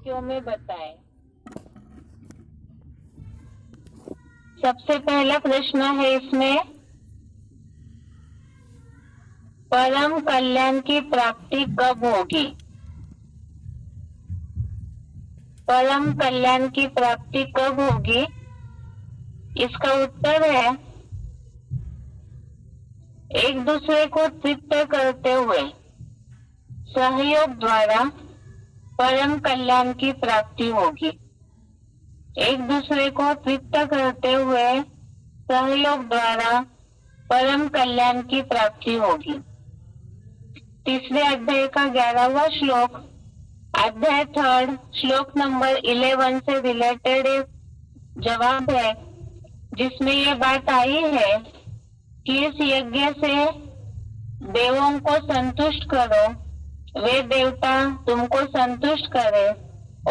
वाक्यों में बताएं। सबसे पहला प्रश्न है इसमें, परम कल्याण की प्राप्ति कब होगी? परम कल्याण की प्राप्ति कब होगी? इसका उत्तर है, एक दूसरे को तृप्त करते हुए सहयोग द्वारा परम कल्याण की प्राप्ति होगी। एक दूसरे को तृप्त करते हुए सहयोग द्वारा परम कल्याण की प्राप्ति होगी। तीसरे अध्याय का 11वां श्लोक, अध्याय 3 श्लोक नंबर 11 से रिलेटेड जवाब है, जिसमें ये बात आई है कि इस यज्ञ से देवों को संतुष्ट करो, वे देवता तुमको संतुष्ट करे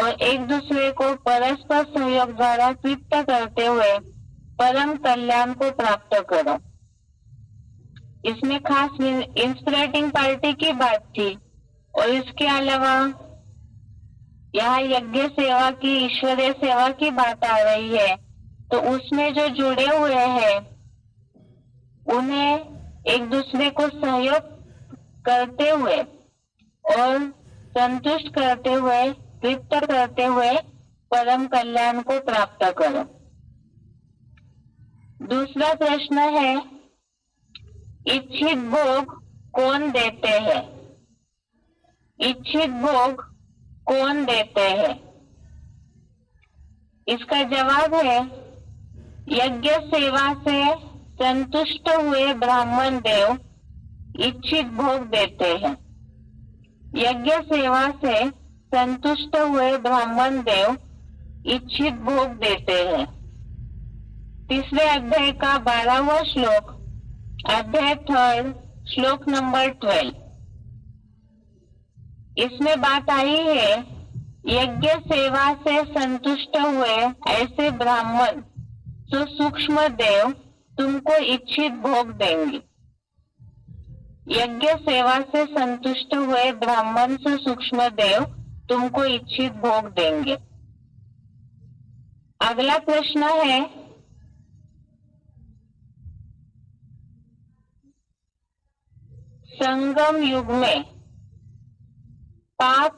और एक दूसरे को परस्पर सहयोग द्वारा तृप्त करते हुए परम कल्याण को प्राप्त करो। इसमें खास इंस्पिरेटिंग पार्टी की बात थी और इसके अलावा यहाँ यज्ञ सेवा की, ईश्वरीय सेवा की बात आ रही है, तो उसमें जो जुड़े हुए हैं उन्हें एक दूसरे को सहयोग करते हुए और संतुष्ट करते हुए, तृप्त करते हुए परम कल्याण को प्राप्त करो। दूसरा प्रश्न है, इच्छित भोग कौन देते हैं? इच्छित भोग कौन देते हैं? इसका जवाब है, यज्ञ सेवा से संतुष्ट हुए ब्राह्मण देव इच्छित भोग देते हैं। यज्ञ सेवा से संतुष्ट हुए ब्राह्मण देव इच्छित भोग देते हैं। तीसरे अध्याय का 12वां श्लोक, अध्याय 3 श्लोक नंबर 12, इसमें बात आई है, यज्ञ सेवा से संतुष्ट हुए ऐसे ब्राह्मण जो सूक्ष्म देव तुमको इच्छित भोग देंगे। यज्ञ सेवा से संतुष्ट हुए ब्राह्मण से सूक्ष्म देव तुमको इच्छित भोग देंगे। अगला प्रश्न है, संगम युग में पाप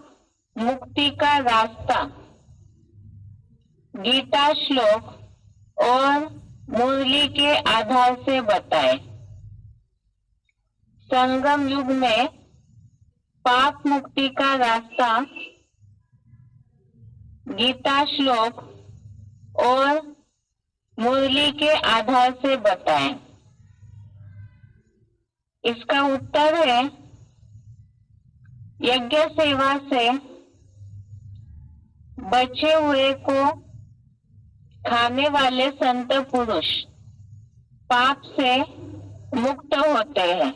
मुक्ति का रास्ता गीता श्लोक और मुरली के आधार से बताएं। संगम युग में पाप मुक्ति का रास्ता गीता श्लोक और मुरली के आधार से बताएं। इसका उत्तर है, यज्ञ सेवा से बचे हुए को खाने वाले संत पुरुष पाप से मुक्त होते हैं।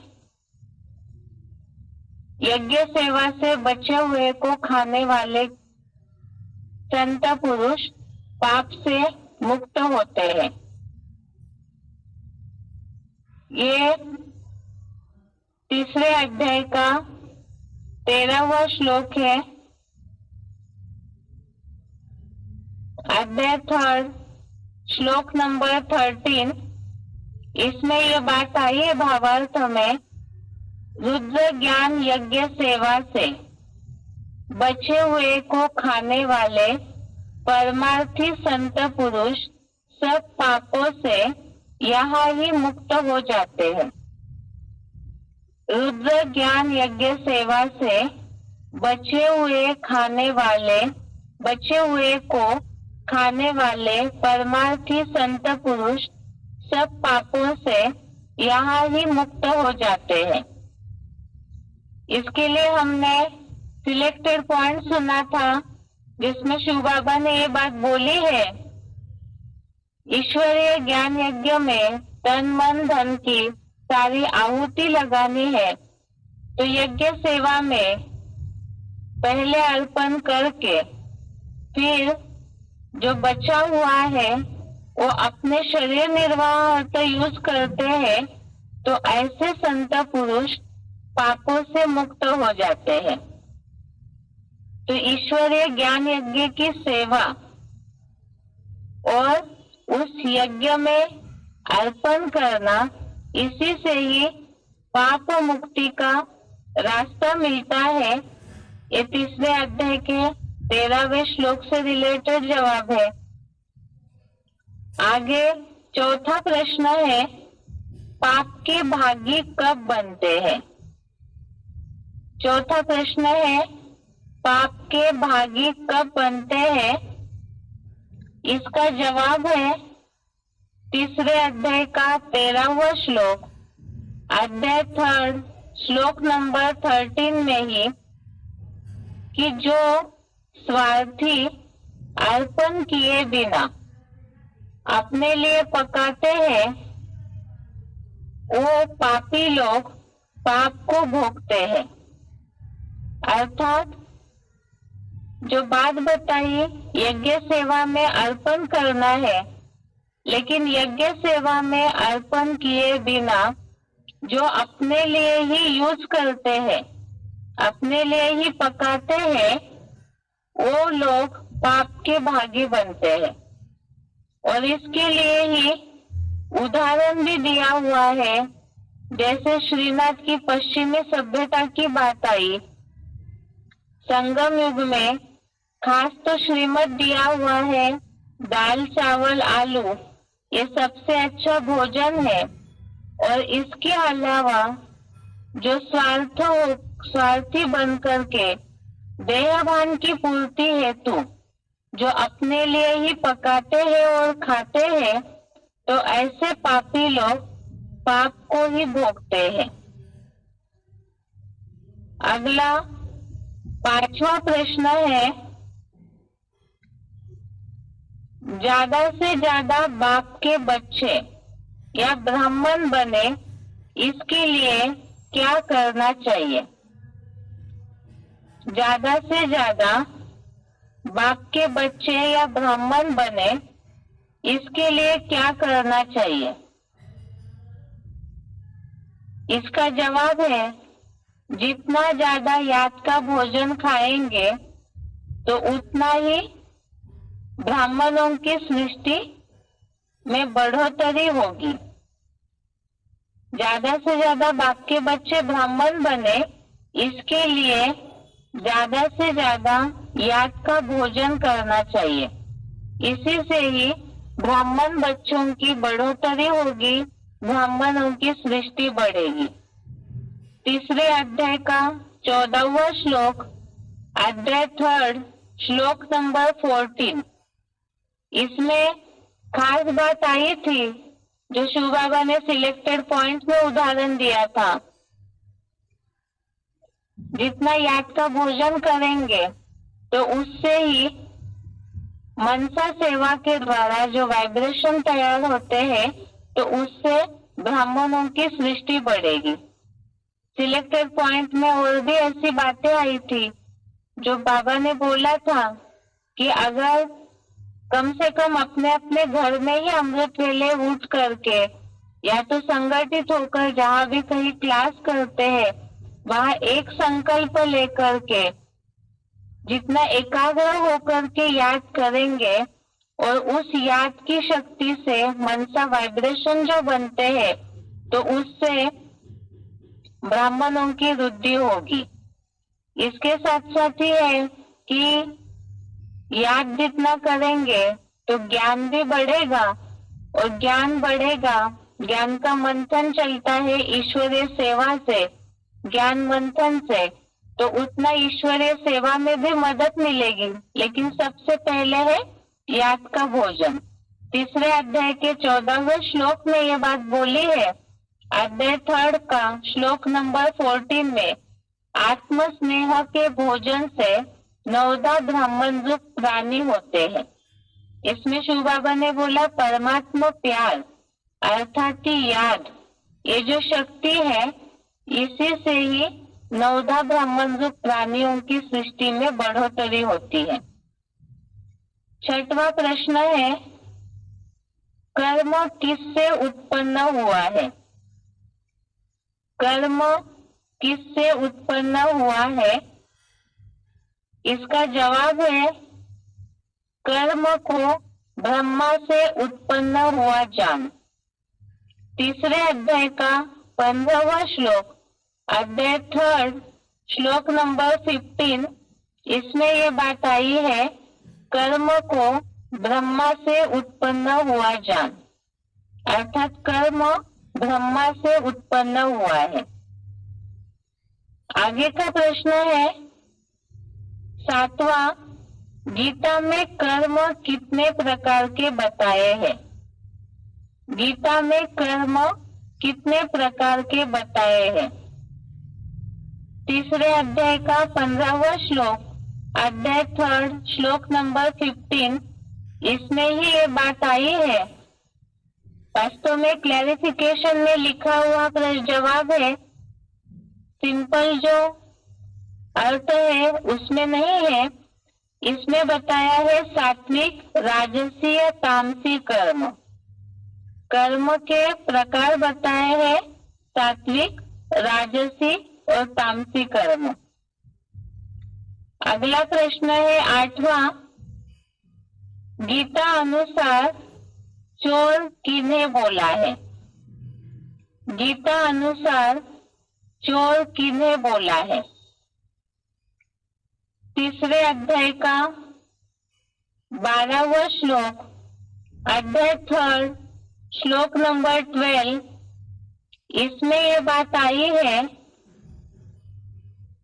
यज्ञ सेवा से बचे हुए को खाने वाले संत पुरुष पाप से मुक्त होते हैं। ये तीसरे अध्याय का 13वां श्लोक है, अध्याय 3 श्लोक नंबर 13। इसमें यह बात आई है भावार्थ में, रुद्र ज्ञान यज्ञ सेवा से बचे हुए को खाने वाले परमार्थी संत पुरुष सब पापों से यहाँ ही मुक्त हो जाते हैं। रुद्र ज्ञान यज्ञ सेवा से बचे हुए को खाने वाले परमार्थी संत पुरुष सब पापों से यहाँ ही मुक्त हो जाते हैं। इसके लिए हमने सिलेक्टेड पॉइंट सुना था, जिसमें शिव बाबा ने ये बात बोली है, ईश्वरीय ज्ञान यज्ञ में तन मन धन की सारी आहुति लगानी है, तो यज्ञ सेवा में पहले अर्पण करके फिर जो बचा हुआ है वो अपने शरीर निर्वाह तो यूज करते हैं, तो ऐसे संत पुरुष पापों से मुक्त हो जाते हैं। तो ईश्वरीय ज्ञान यज्ञ की सेवा और उस यज्ञ में अर्पण करना, इसी से ही पाप मुक्ति का रास्ता मिलता है। ये तीसरे अध्याय के 13वें श्लोक से रिलेटेड जवाब है। आगे चौथा प्रश्न है, पाप के भागी कब बनते हैं? चौथा प्रश्न है, पाप के भागी कब बनते हैं? इसका जवाब है तीसरे अध्याय का 13वां श्लोक, अध्याय 3 श्लोक नंबर 13 में ही, कि जो स्वार्थी अर्पण किए बिना अपने लिए पकाते हैं, वो पापी लोग पाप को भोगते हैं। अर्थात जो बात बताई यज्ञ सेवा में अर्पण करना है, लेकिन यज्ञ सेवा में अर्पण किए बिना जो अपने लिए ही यूज करते हैं, अपने लिए ही पकाते हैं, वो लोग पाप के भागी बनते हैं। और इसके लिए ही उदाहरण भी दिया हुआ है, जैसे श्रीनाथ की पश्चिमी सभ्यता की बात आई। संगम युग में खास तो श्रीमत दिया हुआ है, दाल चावल आलू ये सबसे अच्छा भोजन है। और इसके अलावा जो स्वार्थी बन करके देहभान की पूर्ति हेतु जो अपने लिए ही पकाते हैं और खाते हैं, तो ऐसे पापी लोग पाप को ही भोगते हैं। अगला 5वां प्रश्न है, ज्यादा से ज्यादा बाप के बच्चे या ब्राह्मण बने, इसके लिए क्या करना चाहिए? ज्यादा से ज्यादा बाप के बच्चे या ब्राह्मण बने, इसके लिए क्या करना चाहिए? इसका जवाब है, जितना ज्यादा याद का भोजन खाएंगे तो उतना ही ब्राह्मणों की सृष्टि में बढ़ोतरी होगी। ज्यादा से ज्यादा बाप के बच्चे ब्राह्मण बने, इसके लिए ज्यादा से ज्यादा याद का भोजन करना चाहिए। इसी से ही ब्राह्मण बच्चों की बढ़ोतरी होगी, ब्राह्मणों की सृष्टि बढ़ेगी। तीसरे अध्याय का 14वां श्लोक, अध्याय 3 श्लोक नंबर 14, इसमें खास बात आई थी जो शिव बाबा ने सिलेक्टेड पॉइंट में उदाहरण दिया था। जितना याद का भोजन करेंगे तो उससे ही मनसा सेवा के द्वारा जो वाइब्रेशन तैयार होते हैं, तो उससे ब्राह्मणों की सृष्टि बढ़ेगी। सिलेक्टेड पॉइंट में और भी ऐसी बातें आई थी जो बाबा ने बोला था कि अगर कम से कम अपने अपने घर में ही अमृत वेले उठ करके या तो संगठित होकर जहाँ भी कहीं क्लास करते हैं, वहाँ एक संकल्प लेकर के जितना एकाग्र होकर के याद करेंगे और उस याद की शक्ति से मनसा वाइब्रेशन जो बनते हैं, तो उससे ब्राह्मणों की वृद्धि होगी। इसके साथ साथ ही है कि याद जितना करेंगे तो ज्ञान भी बढ़ेगा, और ज्ञान बढ़ेगा, ज्ञान का मंथन चलता है ईश्वरीय सेवा से, ज्ञान मंथन से, तो उतना ईश्वरीय सेवा में भी मदद मिलेगी। लेकिन सबसे पहले है याद का भोजन। तीसरे अध्याय के 14वें श्लोक में ये बात बोली है, अध्याय 3 का श्लोक नंबर 14 में, आत्म स्नेह के भोजन से 9 ब्राह्मण रूप प्राणी होते हैं। इसमें शिव बाबा ने बोला परमात्मा प्यार अर्थात की याद, ये जो शक्ति है, इसी से ही 9 ब्राह्मण रूप प्राणियों की सृष्टि में बढ़ोतरी होती है। 6वां प्रश्न है, कर्म किससे उत्पन्न हुआ है? कर्म किससे उत्पन्न हुआ है? इसका जवाब है कर्म को ब्रह्मा से उत्पन्न हुआ जान। तीसरे अध्याय का 15वां श्लोक, अध्याय 3 श्लोक नंबर 15, इसमें ये बात आई है कर्म को ब्रह्मा से उत्पन्न हुआ जान, अर्थात कर्म ब्रह्मा से उत्पन्न हुआ है। आगे का प्रश्न है 7वां, गीता में कर्म कितने प्रकार के बताए हैं? गीता में कर्म कितने प्रकार के बताए हैं? तीसरे अध्याय का 15वां श्लोक, अध्याय 3 श्लोक नंबर 15, इसमें ही ये बात आई है। वास्तव में क्लैरिफिकेशन में लिखा हुआ जवाब है, सिंपल जो अर्थ है उसमें नहीं है। इसमें बताया है सात्विक, राजसीय, तामसी कर्म। कर्म के प्रकार बताए हैं सात्विक, राजसी और तामसी कर्म। अगला प्रश्न है 8वां, गीता अनुसार चोर किन्हें बोला है? गीता अनुसार चोर किन्हें बोला है? तीसरे अध्याय का 12वां श्लोक, अध्याय 3 श्लोक नंबर 12, इसमें ये बात आई है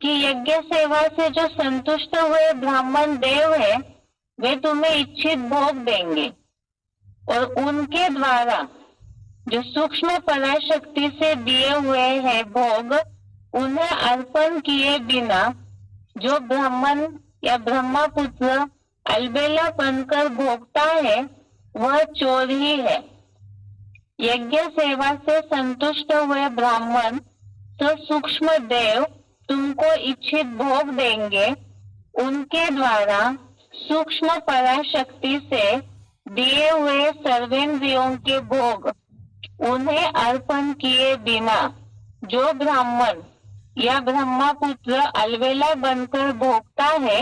कि यज्ञ सेवा से जो संतुष्ट हुए ब्राह्मण देव है वे तुम्हें इच्छित भोग देंगे और उनके द्वारा जो सूक्ष्म पराशक्ति से दिए हुए हैं भोग, उन्हें अर्पण किए बिना जो ब्राह्मण या ब्रह्मपुत्र अलबेला बनकर भोगता है वह चोर ही है। यज्ञ सेवा से संतुष्ट हुए ब्राह्मण तो सूक्ष्म देव तुमको इच्छित भोग देंगे, उनके द्वारा सूक्ष्म पराशक्ति से दिए हुए सर्वेंद्रियों के भोग उन्हें अर्पण किए बिना जो ब्राह्मण या ब्रह्मपुत्र अलवेला बनकर भोगता है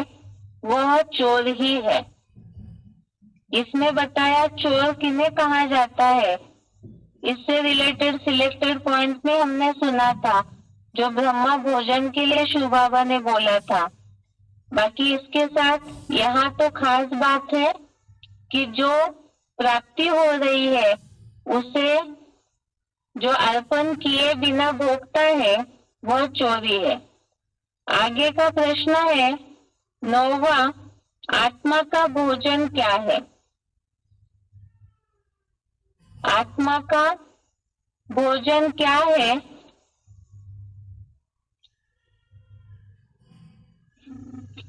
वह चोर ही है। इसमें बताया चोर किन्हें कहा जाता है। इससे रिलेटेड सिलेक्टेड पॉइंट में हमने सुना था जो ब्रह्मा भोजन के लिए शिव बाबा ने बोला था। बाकी इसके साथ यहाँ तो खास बात है कि जो प्राप्ति हो रही है उसे जो अर्पण किए बिना भोगता है वह चोरी है। आगे का प्रश्न है 9वां, आत्मा का भोजन क्या है? आत्मा का भोजन क्या है?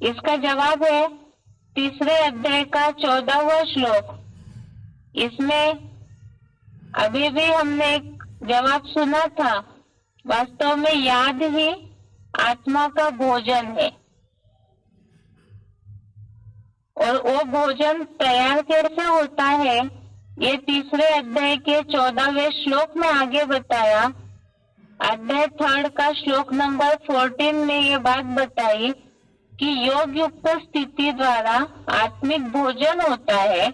इसका जवाब है तीसरे अध्याय का 14वां श्लोक। इसमें अभी भी हमने एक जवाब सुना था, वास्तव में याद ही आत्मा का भोजन है। और वो भोजन तैयार कैसे होता है ये तीसरे अध्याय के 14वें श्लोक में आगे बताया। अध्याय 3 का श्लोक नंबर 14 में ये बात बताई कि योग युक्त स्थिति द्वारा आत्मिक भोजन होता है।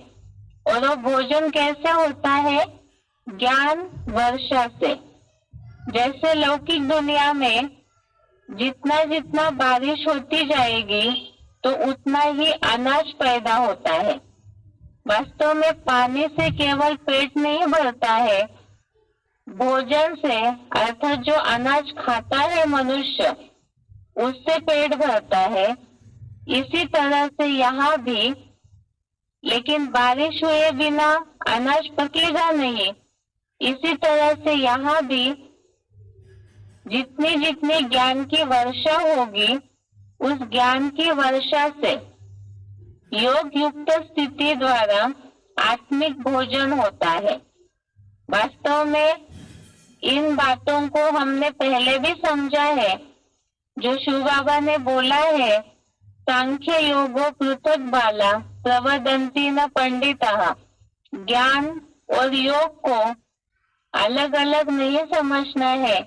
और वो भोजन कैसे होता है? ज्ञान वर्षा से। जैसे लौकिक दुनिया में जितना जितना बारिश होती जाएगी तो उतना ही अनाज पैदा होता है। वास्तव में पानी से केवल पेट नहीं भरता है, भोजन से अर्थात जो अनाज खाता है मनुष्य उससे पेट भरता है। इसी तरह से यहाँ भी, लेकिन बारिश हुए बिना अनाज पकेगा नहीं। इसी तरह से यहाँ भी जितनी जितनी ज्ञान की वर्षा होगी उस ज्ञान की वर्षा से योग युक्त स्थिति द्वारा आत्मिक भोजन होता है। वास्तव में इन बातों को हमने पहले भी समझा है। जो शिव बाबा ने बोला है, सांख्य योगो पृथक बाला प्रवदंती न पंडिता, ज्ञान और योग को अलग अलग नहीं समझना है।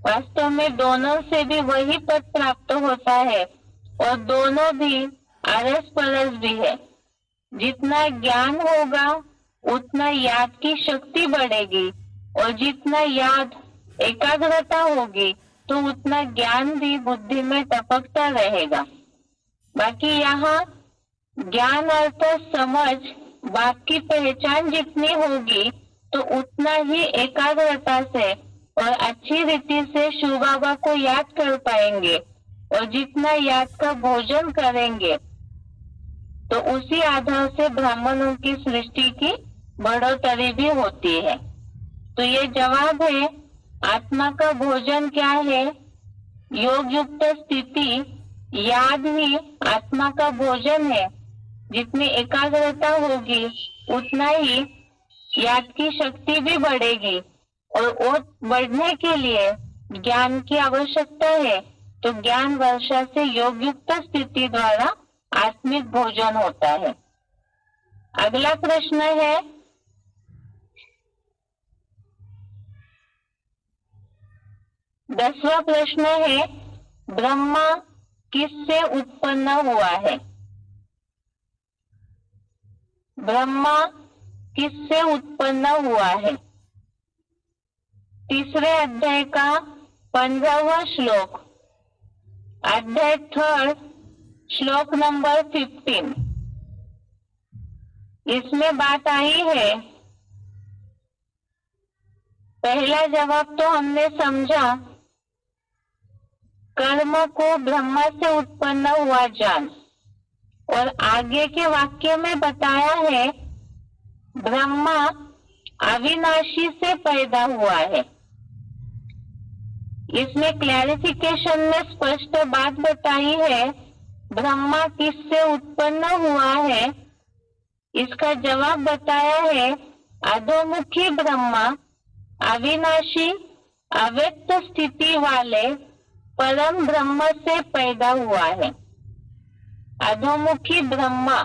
वास्तव में दोनों से भी वही पद प्राप्त होता है और दोनों भी अरस परस भी है। जितना ज्ञान होगा उतना याद की शक्ति बढ़ेगी, और जितना याद एकाग्रता होगी तो उतना ज्ञान भी बुद्धि में टपकता रहेगा। बाकी यहाँ ज्ञान अर्थात समझ, बाप की पहचान जितनी होगी तो उतना ही एकाग्रता से और अच्छी रीति से शिव बाबा को याद कर पाएंगे, और जितना याद का भोजन करेंगे तो उसी आधार से ब्राह्मणों की सृष्टि की बढ़ोतरी भी होती है। तो ये जवाब है, आत्मा का भोजन क्या है? योग युक्त स्थिति, याद ही आत्मा का भोजन है। जितनी एकाग्रता होगी उतना ही याद की शक्ति भी बढ़ेगी, और बढ़ने के लिए ज्ञान की आवश्यकता है। तो ज्ञान वर्षा से योग युक्त स्थिति द्वारा आत्मिक भोजन होता है। अगला प्रश्न है, दसवां प्रश्न है, ब्रह्मा किससे उत्पन्न हुआ है? ब्रह्मा किससे उत्पन्न हुआ है? तीसरे अध्याय का 15वां श्लोक, अध्याय 3 श्लोक नंबर 15। इसमें बात आई है, पहला जवाब तो हमने समझा, कर्म को ब्रह्मा से उत्पन्न हुआ जान, और आगे के वाक्य में बताया है ब्रह्मा अविनाशी से पैदा हुआ है। इसमें क्लैरिफिकेशन में स्पष्ट बात बताई है, ब्रह्मा किससे उत्पन्न हुआ है? इसका जवाब बताया है, अधोमुखी ब्रह्मा अविनाशी अव्यक्त स्थिति वाले परम ब्रह्म से पैदा हुआ है। अधोमुखी ब्रह्मा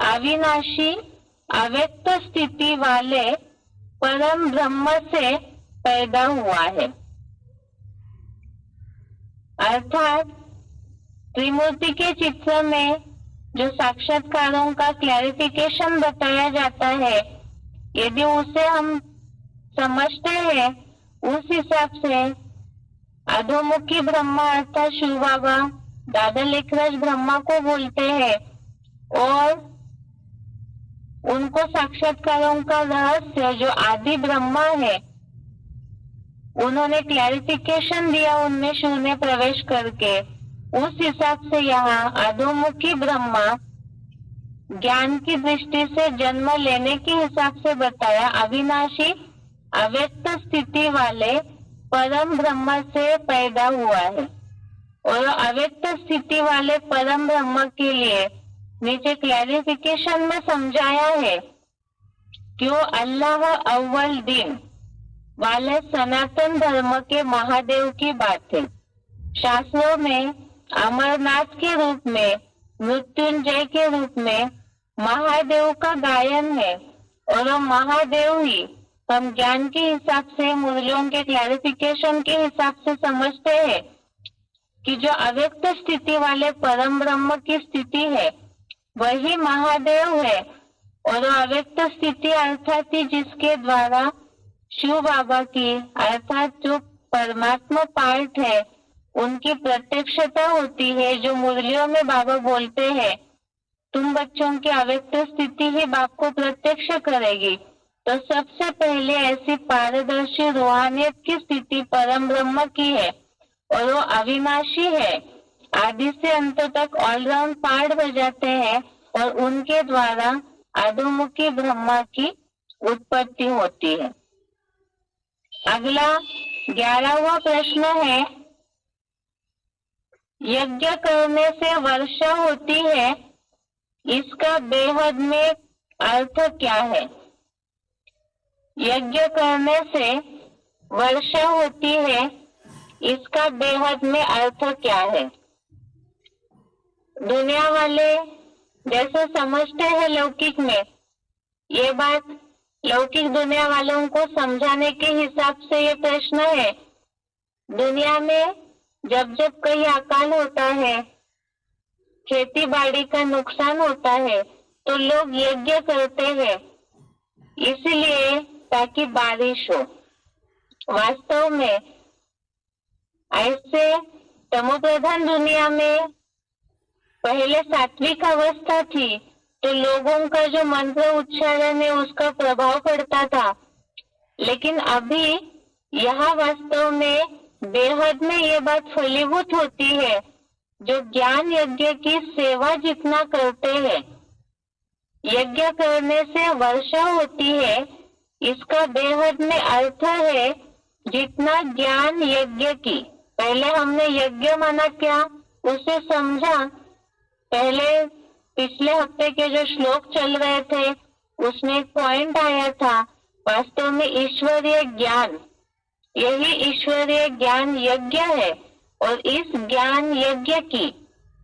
अविनाशी अव्यक्त स्थिति वाले परम ब्रह्म से पैदा हुआ है। अर्थात त्रिमूर्ति के चित्र में जो साक्षात्कारों का क्लैरिफिकेशन बताया जाता है, यदि उसे हम समझते हैं उस हिसाब से अधोमुखी ब्रह्मा अर्थात शिव बाबा दादा लेखराज ब्रह्मा को बोलते हैं, और उनको साक्षात्कारों का रहस्य जो आदि ब्रह्मा है उन्होंने क्लैरिफिकेशन दिया उनमें शिव ने प्रवेश करके। उस हिसाब से यहाँ अधोमुखी ब्रह्मा ज्ञान की दृष्टि से जन्म लेने के हिसाब से बताया, अविनाशी अव्यक्त स्थिति वाले परम ब्रह्म से पैदा हुआ है। और अव्यक्त स्थिति वाले परम ब्रह्म के लिए नीचे क्लैरिफिकेशन में समझाया है क्यों अल्लाह अव्वल दिन वाले सनातन धर्म के महादेव की बात है। शास्त्रों में अमरनाथ के रूप में, मृत्युंजय के रूप में महादेव का गायन है, और वो महादेव ही हम ज्ञान के हिसाब से, मुरलियों के क्लैरिफिकेशन के हिसाब से समझते हैं कि जो अव्यक्त स्थिति वाले परम ब्रह्म की स्थिति है वही महादेव है। और अव्यक्त स्थिति अर्थात जिसके द्वारा शिव बाबा की अर्थात जो परमात्मा पार्ट है उनकी प्रत्यक्षता होती है, जो मुरलियों में बाबा बोलते हैं तुम बच्चों की अव्यक्त स्थिति ही बाप को प्रत्यक्ष करेगी। तो सबसे पहले ऐसी पारदर्शी रूहानियत की स्थिति परम ब्रह्म की है, और वो अविनाशी है, आदि से अंत तक ऑलराउंड पार्ट बजाते हैं, और उनके द्वारा अधोमुखी ब्रह्मा की उत्पत्ति होती है। अगला 11वां प्रश्न है, यज्ञ करने से वर्षा होती है, इसका बेहद में अर्थ क्या है? यज्ञ करने से वर्षा होती है, इसका बेहद में अर्थ क्या है? दुनिया वाले जैसे समझते हैं लौकिक में, ये बात लौकिक दुनिया वालों को समझाने के हिसाब से ये प्रश्न है। दुनिया में जब जब कहीं अकाल होता है खेती बाड़ी का नुकसान होता है तो लोग यज्ञ करते हैं, इसलिए ताकि बारिश हो। वास्तव में ऐसे तमोप्रधान दुनिया में पहले सात्विक अवस्था थी तो लोगों का जो मंत्र उच्चारण है उसका प्रभाव पड़ता था, लेकिन अभी यहाँ वास्तव में बेहद में ये बात फलीभूत होती है। जो ज्ञान यज्ञ की सेवा जितना करते हैं, यज्ञ करने से वर्षा होती है, इसका बेहद में अर्थ है जितना ज्ञान यज्ञ की। पहले हमने यज्ञ माना क्या उसे समझा। पहले पिछले हफ्ते के जो श्लोक चल रहे थे उसमें एक पॉइंट आया था, वास्तव में ईश्वरीय ज्ञान, यही ईश्वरीय ज्ञान यज्ञ है और इस ज्ञान यज्ञ की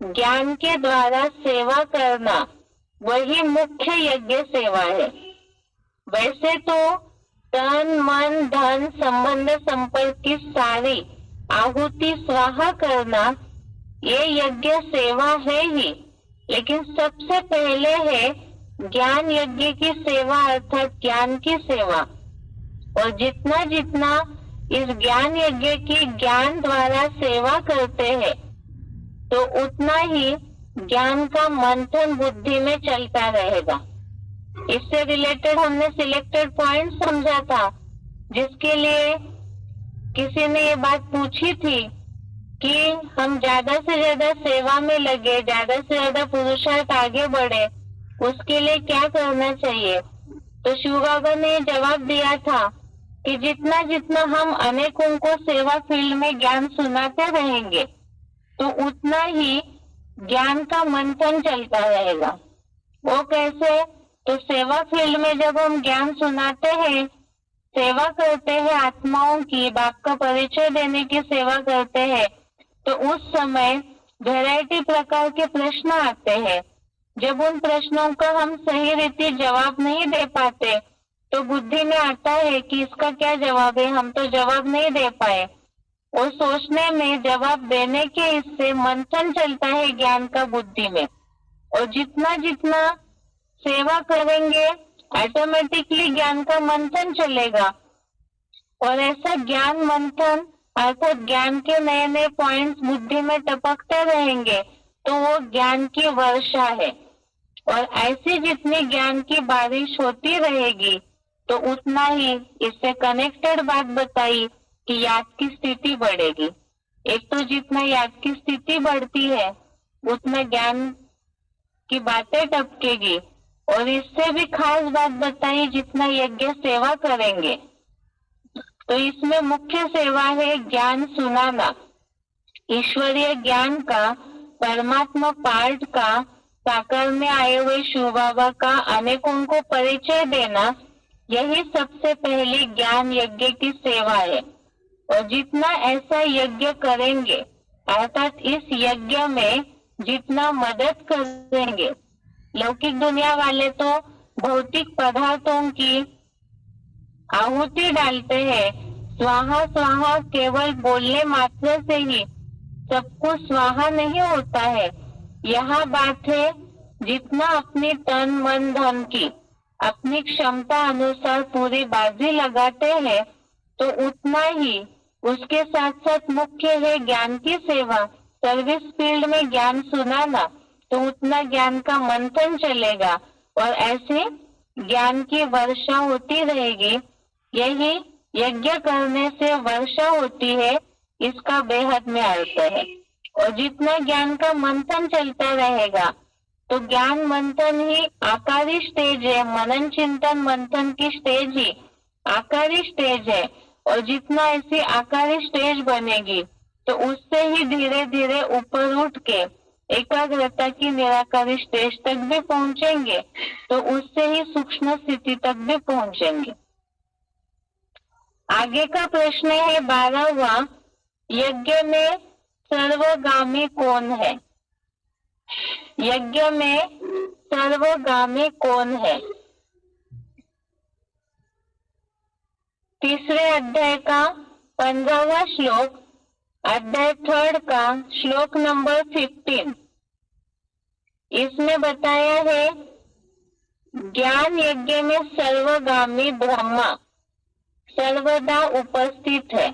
ज्ञान के द्वारा सेवा करना वही मुख्य यज्ञ सेवा है। वैसे तो तन मन धन संबंध संपर्क की सारी आहुति स्वाहा करना ये यज्ञ सेवा है ही, लेकिन सबसे पहले है ज्ञान यज्ञ की सेवा अर्थात ज्ञान की सेवा। और जितना जितना इस ज्ञान यज्ञ की ज्ञान द्वारा सेवा करते हैं तो उतना ही ज्ञान का मंथन बुद्धि में चलता रहेगा। इससे रिलेटेड हमने सिलेक्टेड पॉइंट समझा था, जिसके लिए किसी ने ये बात पूछी थी कि हम ज्यादा से ज्यादा सेवा में लगे, ज्यादा से ज्यादा पुरुषार्थ आगे बढ़े, उसके लिए क्या करना चाहिए। तो शिव बाबा ने जवाब दिया था कि जितना जितना हम अनेकों को सेवा फील्ड में ज्ञान सुनाते रहेंगे तो उतना ही ज्ञान का मंथन चलता रहेगा। वो कैसे? तो सेवा फील्ड में जब हम ज्ञान सुनाते हैं, सेवा करते हैं, आत्माओं की बाप का परिचय देने की सेवा करते हैं, तो उस समय वैरायटी प्रकार के प्रश्न आते हैं। जब उन प्रश्नों का हम सही रीति जवाब नहीं दे पाते तो बुद्धि में आता है कि इसका क्या जवाब है, हम तो जवाब नहीं दे पाए। और सोचने में, जवाब देने के इससे मंथन चलता है ज्ञान का बुद्धि में। और जितना जितना सेवा करेंगे ऑटोमेटिकली ज्ञान का मंथन चलेगा। और ऐसा ज्ञान मंथन अर्थात ज्ञान के नए नए पॉइंट्स बुद्धि में टपकते रहेंगे तो वो ज्ञान की वर्षा है। और ऐसी जितनी ज्ञान की बारिश होती रहेगी तो उतना ही इससे कनेक्टेड बात बताई कि याद की स्थिति बढ़ेगी। एक तो जितना याद की स्थिति बढ़ती है उतना ज्ञान की बातें टपकेगी। और इससे भी खास बात बताई, जितना यज्ञ सेवा करेंगे तो इसमें मुख्य सेवा है ज्ञान सुनाना, ईश्वरीय ज्ञान का, परमात्मा पाठ का, साकार में आए हुए शिव बाबा का अनेकों को परिचय देना, यही सबसे पहली ज्ञान यज्ञ की सेवा है। और जितना ऐसा यज्ञ करेंगे अर्थात इस यज्ञ में जितना मदद करेंगे, लौकिक दुनिया वाले तो भौतिक पदार्थों की आहुति डालते हैं, स्वाहा स्वाहा केवल बोलने मात्र से ही सब कुछ स्वाहा नहीं होता है। यहाँ बात है जितना अपनी तन मन धन की अपनी क्षमता अनुसार पूरी बाजी लगाते हैं तो उतना ही उसके साथ साथ मुख्य है ज्ञान की सेवा। सर्विस फील्ड में ज्ञान सुनाना तो उतना ज्ञान का मंथन चलेगा और ऐसे ज्ञान की वर्षा होती रहेगी। यही यज्ञ करने से वर्षा होती है, इसका बेहद में अर्थ है। और जितना ज्ञान का मंथन चलता रहेगा तो ज्ञान मंथन ही आकारी स्टेज है, मनन चिंतन मंथन की स्टेज ही आकारी स्टेज है। और जितना ऐसी आकारी स्टेज बनेगी तो उससे ही धीरे धीरे ऊपर उठ के एकाग्रता की निराकारी स्टेज तक भी पहुंचेंगे, तो उससे ही सूक्ष्म स्थिति तक भी पहुंचेंगे। आगे का प्रश्न है 12वां, यज्ञ में सर्वगामी कौन है? यज्ञ में सर्वगामी कौन है? तीसरे अध्याय का 15वां श्लोक, अध्याय 3 का श्लोक नंबर 15। इसमें बताया है ज्ञान यज्ञ में सर्वगामी ब्रह्मा सर्वदा उपस्थित है।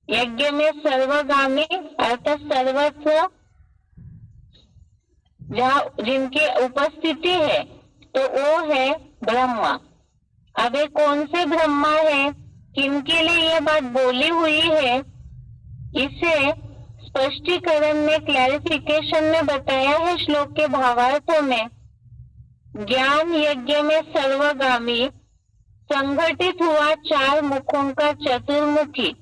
यज्ञ में सर्वगामी अर्थात सर्वस्व जहाँ जिनकी उपस्थिति है तो वो है ब्रह्मा। अब ये कौन से ब्रह्मा है, किनके लिए ये बात बोली हुई है, इसे स्पष्टीकरण में क्लैरिफिकेशन में बताया है श्लोक के भावार्थों में। ज्ञान यज्ञ में सर्वगामी संगठित हुआ 4 मुखों का चतुर्मुखी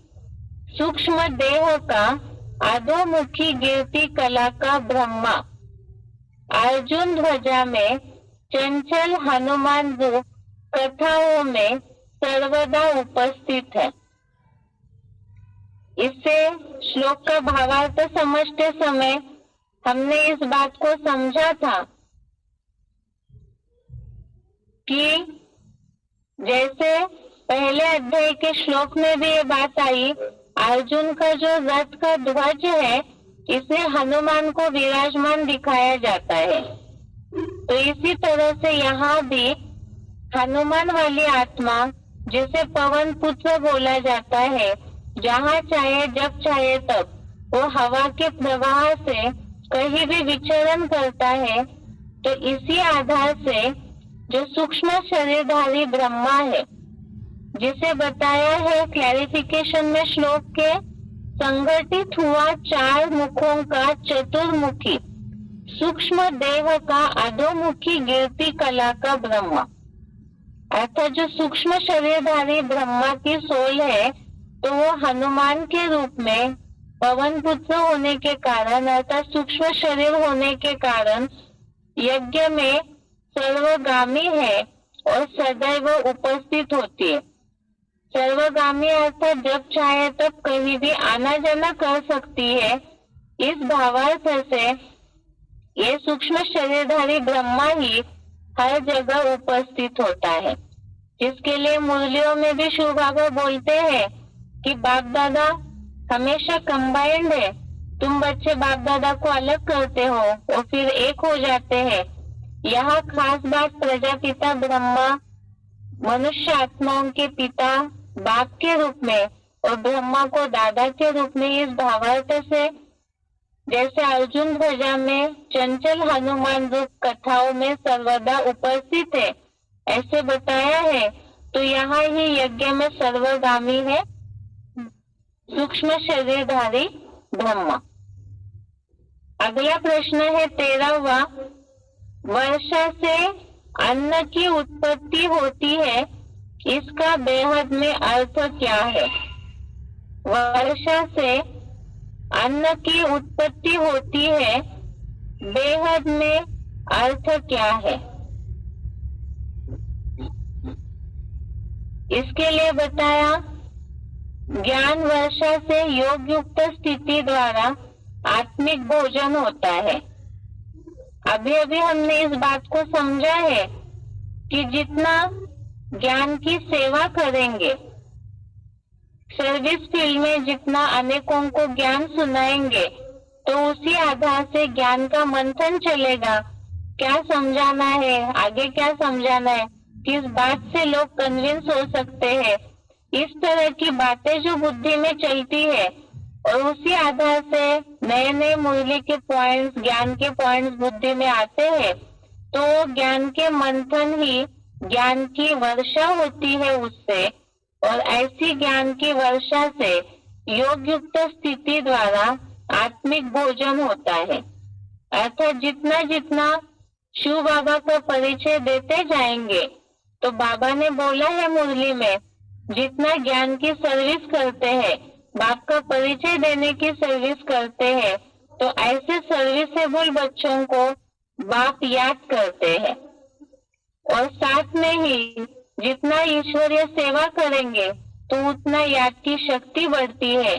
सूक्ष्म देह का अधोमुखी गिरती कला का ब्रह्मा अर्जुन ध्वजा में चंचल हनुमान रूप कथाओं में सर्वदा उपस्थित है। इससे श्लोक का भावार्थ समझते समय हमने इस बात को समझा था कि जैसे पहले अध्याय के श्लोक में भी ये बात आई, अर्जुन का जो रथ का ध्वज है इसमें हनुमान को विराजमान दिखाया जाता है। तो इसी तरह से यहाँ भी हनुमान वाली आत्मा जिसे पवन पुत्र बोला जाता है, जहाँ चाहे जब चाहे तब वो हवा के प्रवाह से कहीं भी विचरण करता है। तो इसी आधार से जो सूक्ष्म शरीरधारी ब्रह्मा है, जिसे बताया है क्लैरिफिकेशन में श्लोक के, संगठित हुआ 4 मुखों का चतुर्मुखी सूक्ष्म देह का अधोमुखी गिरती कला का ब्रह्मा, अर्थात जो सूक्ष्म शरीरधारी ब्रह्मा की सोल है तो वो हनुमान के रूप में पवन पुत्र होने के कारण अर्थात सूक्ष्म शरीर होने के कारण यज्ञ में सर्वगामी है और सदैव उपस्थित होती है। सर्वगामी अर्थात जब चाहे तब कहीं भी आना जाना कर सकती है। इस भावार्थ से ये सूक्ष्म शरीरधारी ब्रह्मा ही हर जगह उपस्थित होता है, जिसके लिए मुरलियों में भी शिव बाबा बोलते हैं कि बाप दादा हमेशा कंबाइंड है। तुम बच्चे बाप दादा को अलग करते हो और फिर एक हो जाते हैं। यहाँ खास बात प्रजापिता ब्रह्मा मनुष्य आत्माओं के पिता बाप के रूप में और ब्रह्मा को दादा के रूप में इस भावार्थ से, जैसे अर्जुन ध्वजा में चंचल हनुमान रूप कथाओं में सर्वदा उपस्थित है ऐसे बताया है। तो यहाँ ही यज्ञ में सर्वगामी है सूक्ष्म शरीरधारी ब्रह्मा। अगला प्रश्न है 13वां, वर्षा से अन्न की उत्पत्ति होती है, इसका बेहद में अर्थ क्या है? वर्षा से अन्न की उत्पत्ति होती है, बेहद में अर्थ क्या है? इसके लिए बताया ज्ञान वर्षा से योग युक्त स्थिति द्वारा आत्मिक भोजन होता है। अभी अभी हमने इस बात को समझा है कि जितना ज्ञान की सेवा करेंगे, सर्विस फील्ड में जितना अनेकों को ज्ञान सुनाएंगे, तो उसी आधार से ज्ञान का मंथन चलेगा। क्या समझाना है, आगे क्या समझाना है, किस बात से लोग कन्विंस हो सकते हैं, इस तरह की बातें जो बुद्धि में चलती है और उसी आधार से नए नए मुरली के पॉइंट्स, ज्ञान के पॉइंट्स बुद्धि में आते हैं। तो ज्ञान के मंथन ही ज्ञान की वर्षा होती है उससे, और ऐसी ज्ञान की वर्षा से योग युक्त स्थिति द्वारा आत्मिक भोजन होता है। अर्थात जितना जितना शिव बाबा का परिचय देते जाएंगे, तो बाबा ने बोला है मुरली में, जितना ज्ञान की सर्विस करते हैं, बाप का परिचय देने की सर्विस करते हैं, तो ऐसे सर्विसेबल बच्चों को बाप याद करते हैं। और साथ में ही जितना ईश्वरीय सेवा करेंगे तो उतना याद की शक्ति बढ़ती है।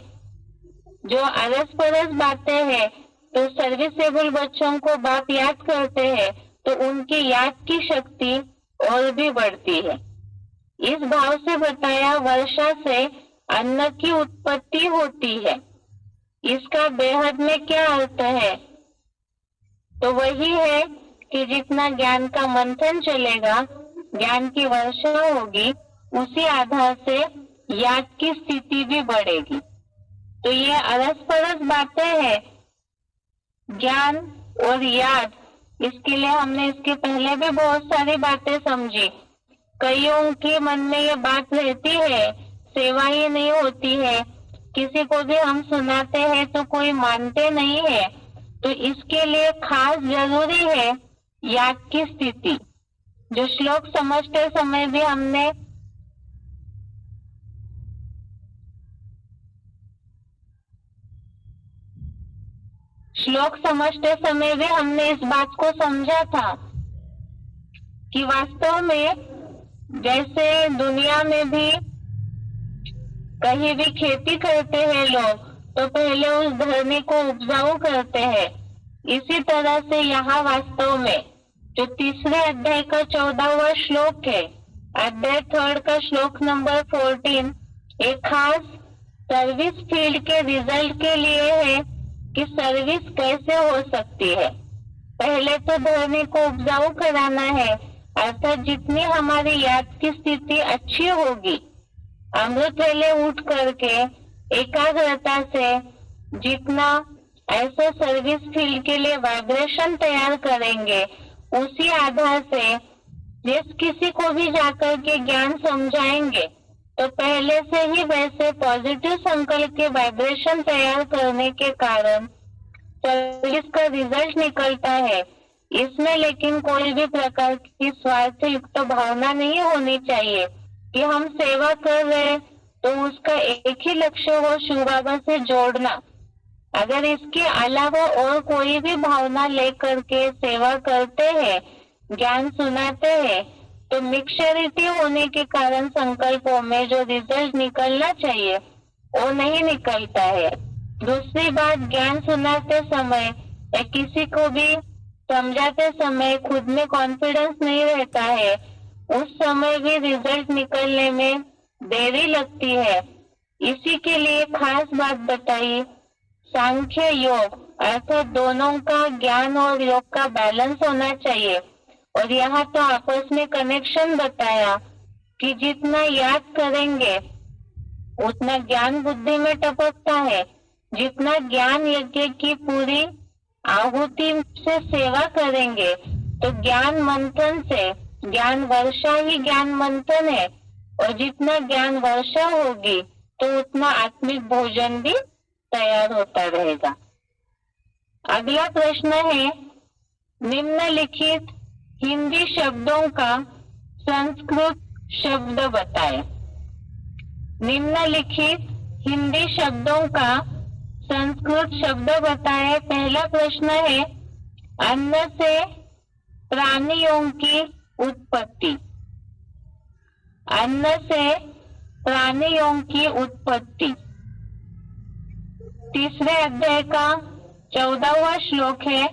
जो अरस परस बातें हैं तो सर्विसेबल बच्चों को बाप याद करते हैं, तो उनकी याद की शक्ति और भी बढ़ती है। इस भाव से बताया वर्षा से अन्न की उत्पत्ति होती है, इसका बेहद में क्या अर्थ है? तो वही है कि जितना ज्ञान का मंथन चलेगा, ज्ञान की वर्षा होगी, उसी आधार से याद की स्थिति भी बढ़ेगी। तो ये अरस परस बातें हैं, ज्ञान और याद। इसके लिए हमने इसके पहले भी बहुत सारी बातें समझी। कईयों के मन में ये बात रहती है, सेवा ही नहीं होती है, किसी को भी हम सुनाते हैं तो कोई मानते नहीं है। तो इसके लिए खास जरूरी है याद की स्थिति, जो श्लोक समझते समय भी हमने इस बात को समझा था कि वास्तव में जैसे दुनिया में भी कहीं भी खेती करते हैं लोग, तो पहले उस धरती को उपजाऊ करते हैं। इसी तरह से यहाँ वास्तव में जो तीसरे अध्याय का 14वां श्लोक है, अध्याय 3 का श्लोक नंबर 14, एक खास सर्विस फील्ड के रिजल्ट के लिए है कि सर्विस कैसे हो सकती है। पहले तो धरती को उपजाऊ कराना है, अर्थात जितनी हमारी याद की स्थिति अच्छी होगी, अमृत वेले उठ करके एकाग्रता से जितना ऐसा सर्विस फील्ड के लिए वाइब्रेशन तैयार करेंगे, उसी आधार से जिस किसी को भी जाकर के ज्ञान समझाएंगे, तो पहले से ही वैसे पॉजिटिव संकल्प के वाइब्रेशन तैयार करने के कारण सर्विस का रिजल्ट निकलता है। इसमें लेकिन कोई भी प्रकार की स्वार्थ युक्त भावना नहीं होनी चाहिए कि हम सेवा कर रहे हैं तो उसका एक ही लक्ष्य हो शिव बाबा से जोड़ना। अगर इसके अलावा और कोई भी भावना लेकर के सेवा करते हैं, ज्ञान सुनाते हैं, तो मिक्सचरिटी होने के कारण संकल्पों में जो रिजल्ट निकलना चाहिए वो नहीं निकलता है। दूसरी बात, ज्ञान सुनाते समय या किसी को भी समझाते समय खुद में कॉन्फिडेंस नहीं रहता है, उस समय भी रिजल्ट निकलने में देरी लगती है। इसी के लिए खास बात बताई, सांख्य योग अर्थात दोनों का ज्ञान और योग का बैलेंस होना चाहिए। और यहाँ तो आपस में कनेक्शन बताया कि जितना याद करेंगे उतना ज्ञान बुद्धि में टपकता है, जितना ज्ञान यज्ञ की पूरी आहुति से सेवा करेंगे तो ज्ञान मंथन से, ज्ञान वर्षा ही ज्ञान मंथन है, और जितना ज्ञान वर्षा होगी तो उतना आत्मिक भोजन भी तैयार होता रहेगा। अगला प्रश्न है, निम्नलिखित हिंदी शब्दों का संस्कृत शब्द बताएं। निम्नलिखित हिंदी शब्दों का संस्कृत शब्द बताएं। पहला प्रश्न है, अन्न से प्राणियों की उत्पत्ति। अन्न से प्राणियों की उत्पत्ति। तीसरे अध्याय का 14वां श्लोक है।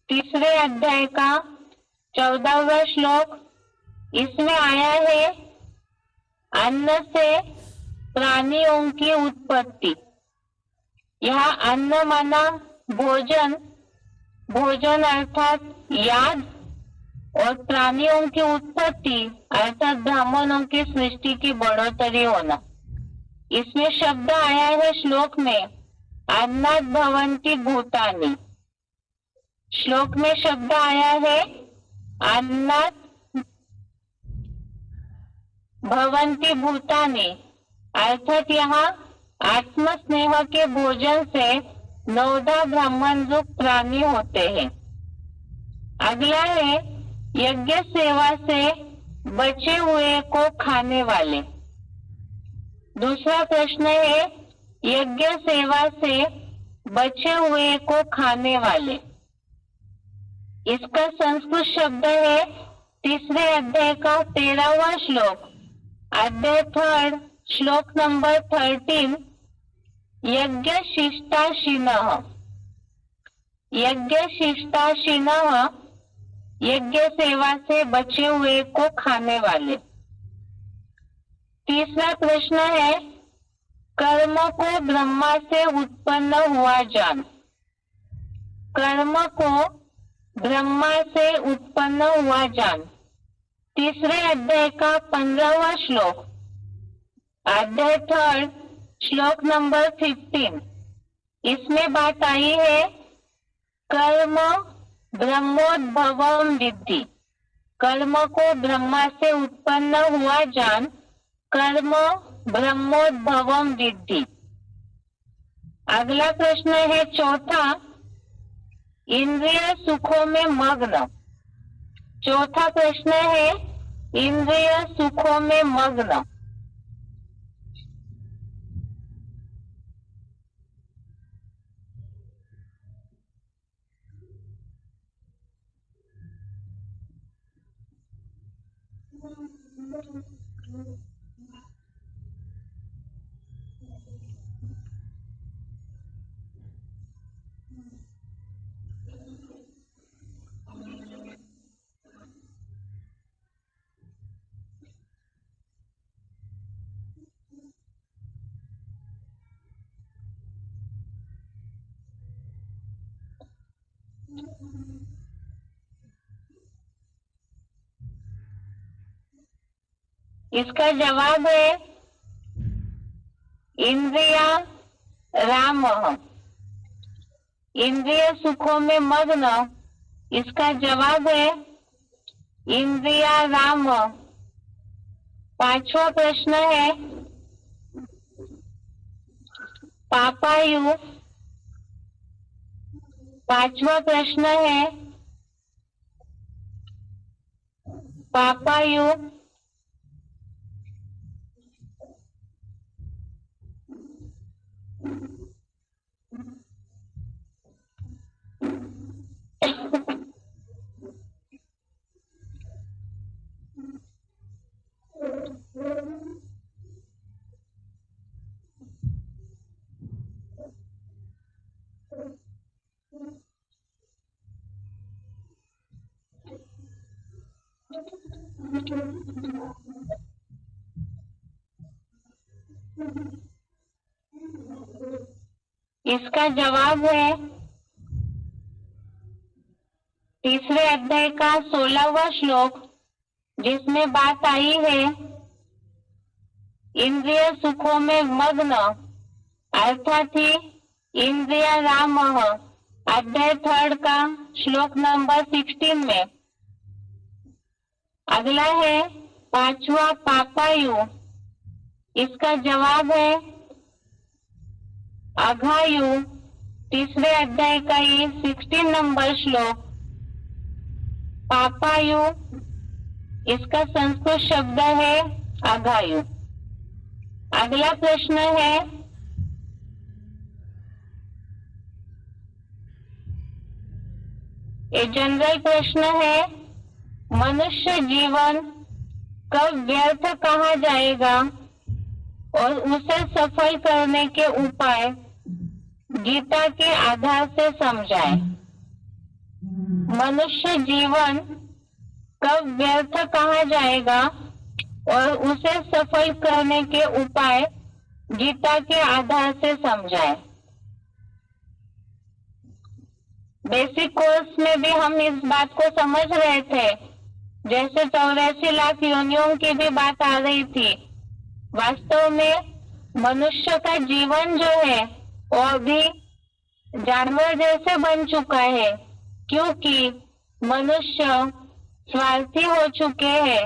तीसरे अध्याय का 14वां श्लोक, इसमें आया है अन्न से प्राणियों की उत्पत्ति। यह अन्न माना भोजन, भोजन अर्थात याद, और प्राणियों की उत्पत्ति अर्थात ब्राह्मणों की सृष्टि की बढ़ोतरी होना। इसमें शब्द आया है श्लोक में, अन्नात् भवन्ति भूतानि। श्लोक में शब्द आया है अन्नात् भवन्ति भूतानि, अर्थात यहाँ आत्म स्नेह के भोजन से 9 ब्राह्मण रूप प्राणी होते हैं। अगला है, यज्ञ सेवा से बचे हुए को खाने वाले। दूसरा प्रश्न है, यज्ञ सेवा से बचे हुए को खाने वाले। इसका संस्कृत शब्द है तीसरे अध्याय का 13वां श्लोक, अध्याय 3 श्लोक नंबर 13, यज्ञ शिष्टाशिनः। यज्ञ शिष्टाशिनः, यज्ञ सेवा से बचे हुए को खाने वाले। तीसरा प्रश्न है, कर्म को ब्रह्मा से उत्पन्न हुआ जान। कर्म को ब्रह्मा से उत्पन्न हुआ जान। तीसरे अध्याय का 15वां श्लोक, अध्याय 3 श्लोक नंबर 15। इसमें बात आई है कर्म ब्रह्मोद्भवम विद्धि। कर्म को ब्रह्मा से उत्पन्न हुआ जान, कर्म ब्रह्मोद्भवम विद्धि। अगला प्रश्न है चौथा, इंद्रिय सुखों में मग्न। चौथा प्रश्न है इंद्रिय सुखों में मग्न। इसका जवाब है इंद्रिया राम। इंद्रिय सुखों में मग्न, इसका जवाब है इंद्रिया राम। पांचवा प्रश्न है पापायु। पांचवा प्रश्न है पापायु। इसका जवाब है तीसरे अध्याय का 16वां श्लोक, जिसमें बात आई है इंद्रिय सुखों में मग्न, अर्थात ही इंद्रिया राम। अध्याय 3 का श्लोक नंबर 16 में। अगला है पांचवा पापायु। इसका जवाब है अघायु। तीसरे अध्याय का ये 16 नंबर श्लोक, पापायु, इसका संस्कृत शब्द है अघायु। अगला प्रश्न है ये जनरल प्रश्न है, मनुष्य जीवन कब व्यर्थ कहा जाएगा और उसे सफल करने के उपाय गीता के आधार से समझाए। मनुष्य जीवन कब व्यर्थ कहा जाएगा और उसे सफल करने के उपाय गीता के आधार से समझाए। बेसिक कोर्स में भी हम इस बात को समझ रहे थे, जैसे 84 लाख योनियों की भी बात आ रही थी। वास्तव में मनुष्य का जीवन जो है वो अभी जानवर जैसे बन चुका है, क्योंकि मनुष्य स्वार्थी हो चुके हैं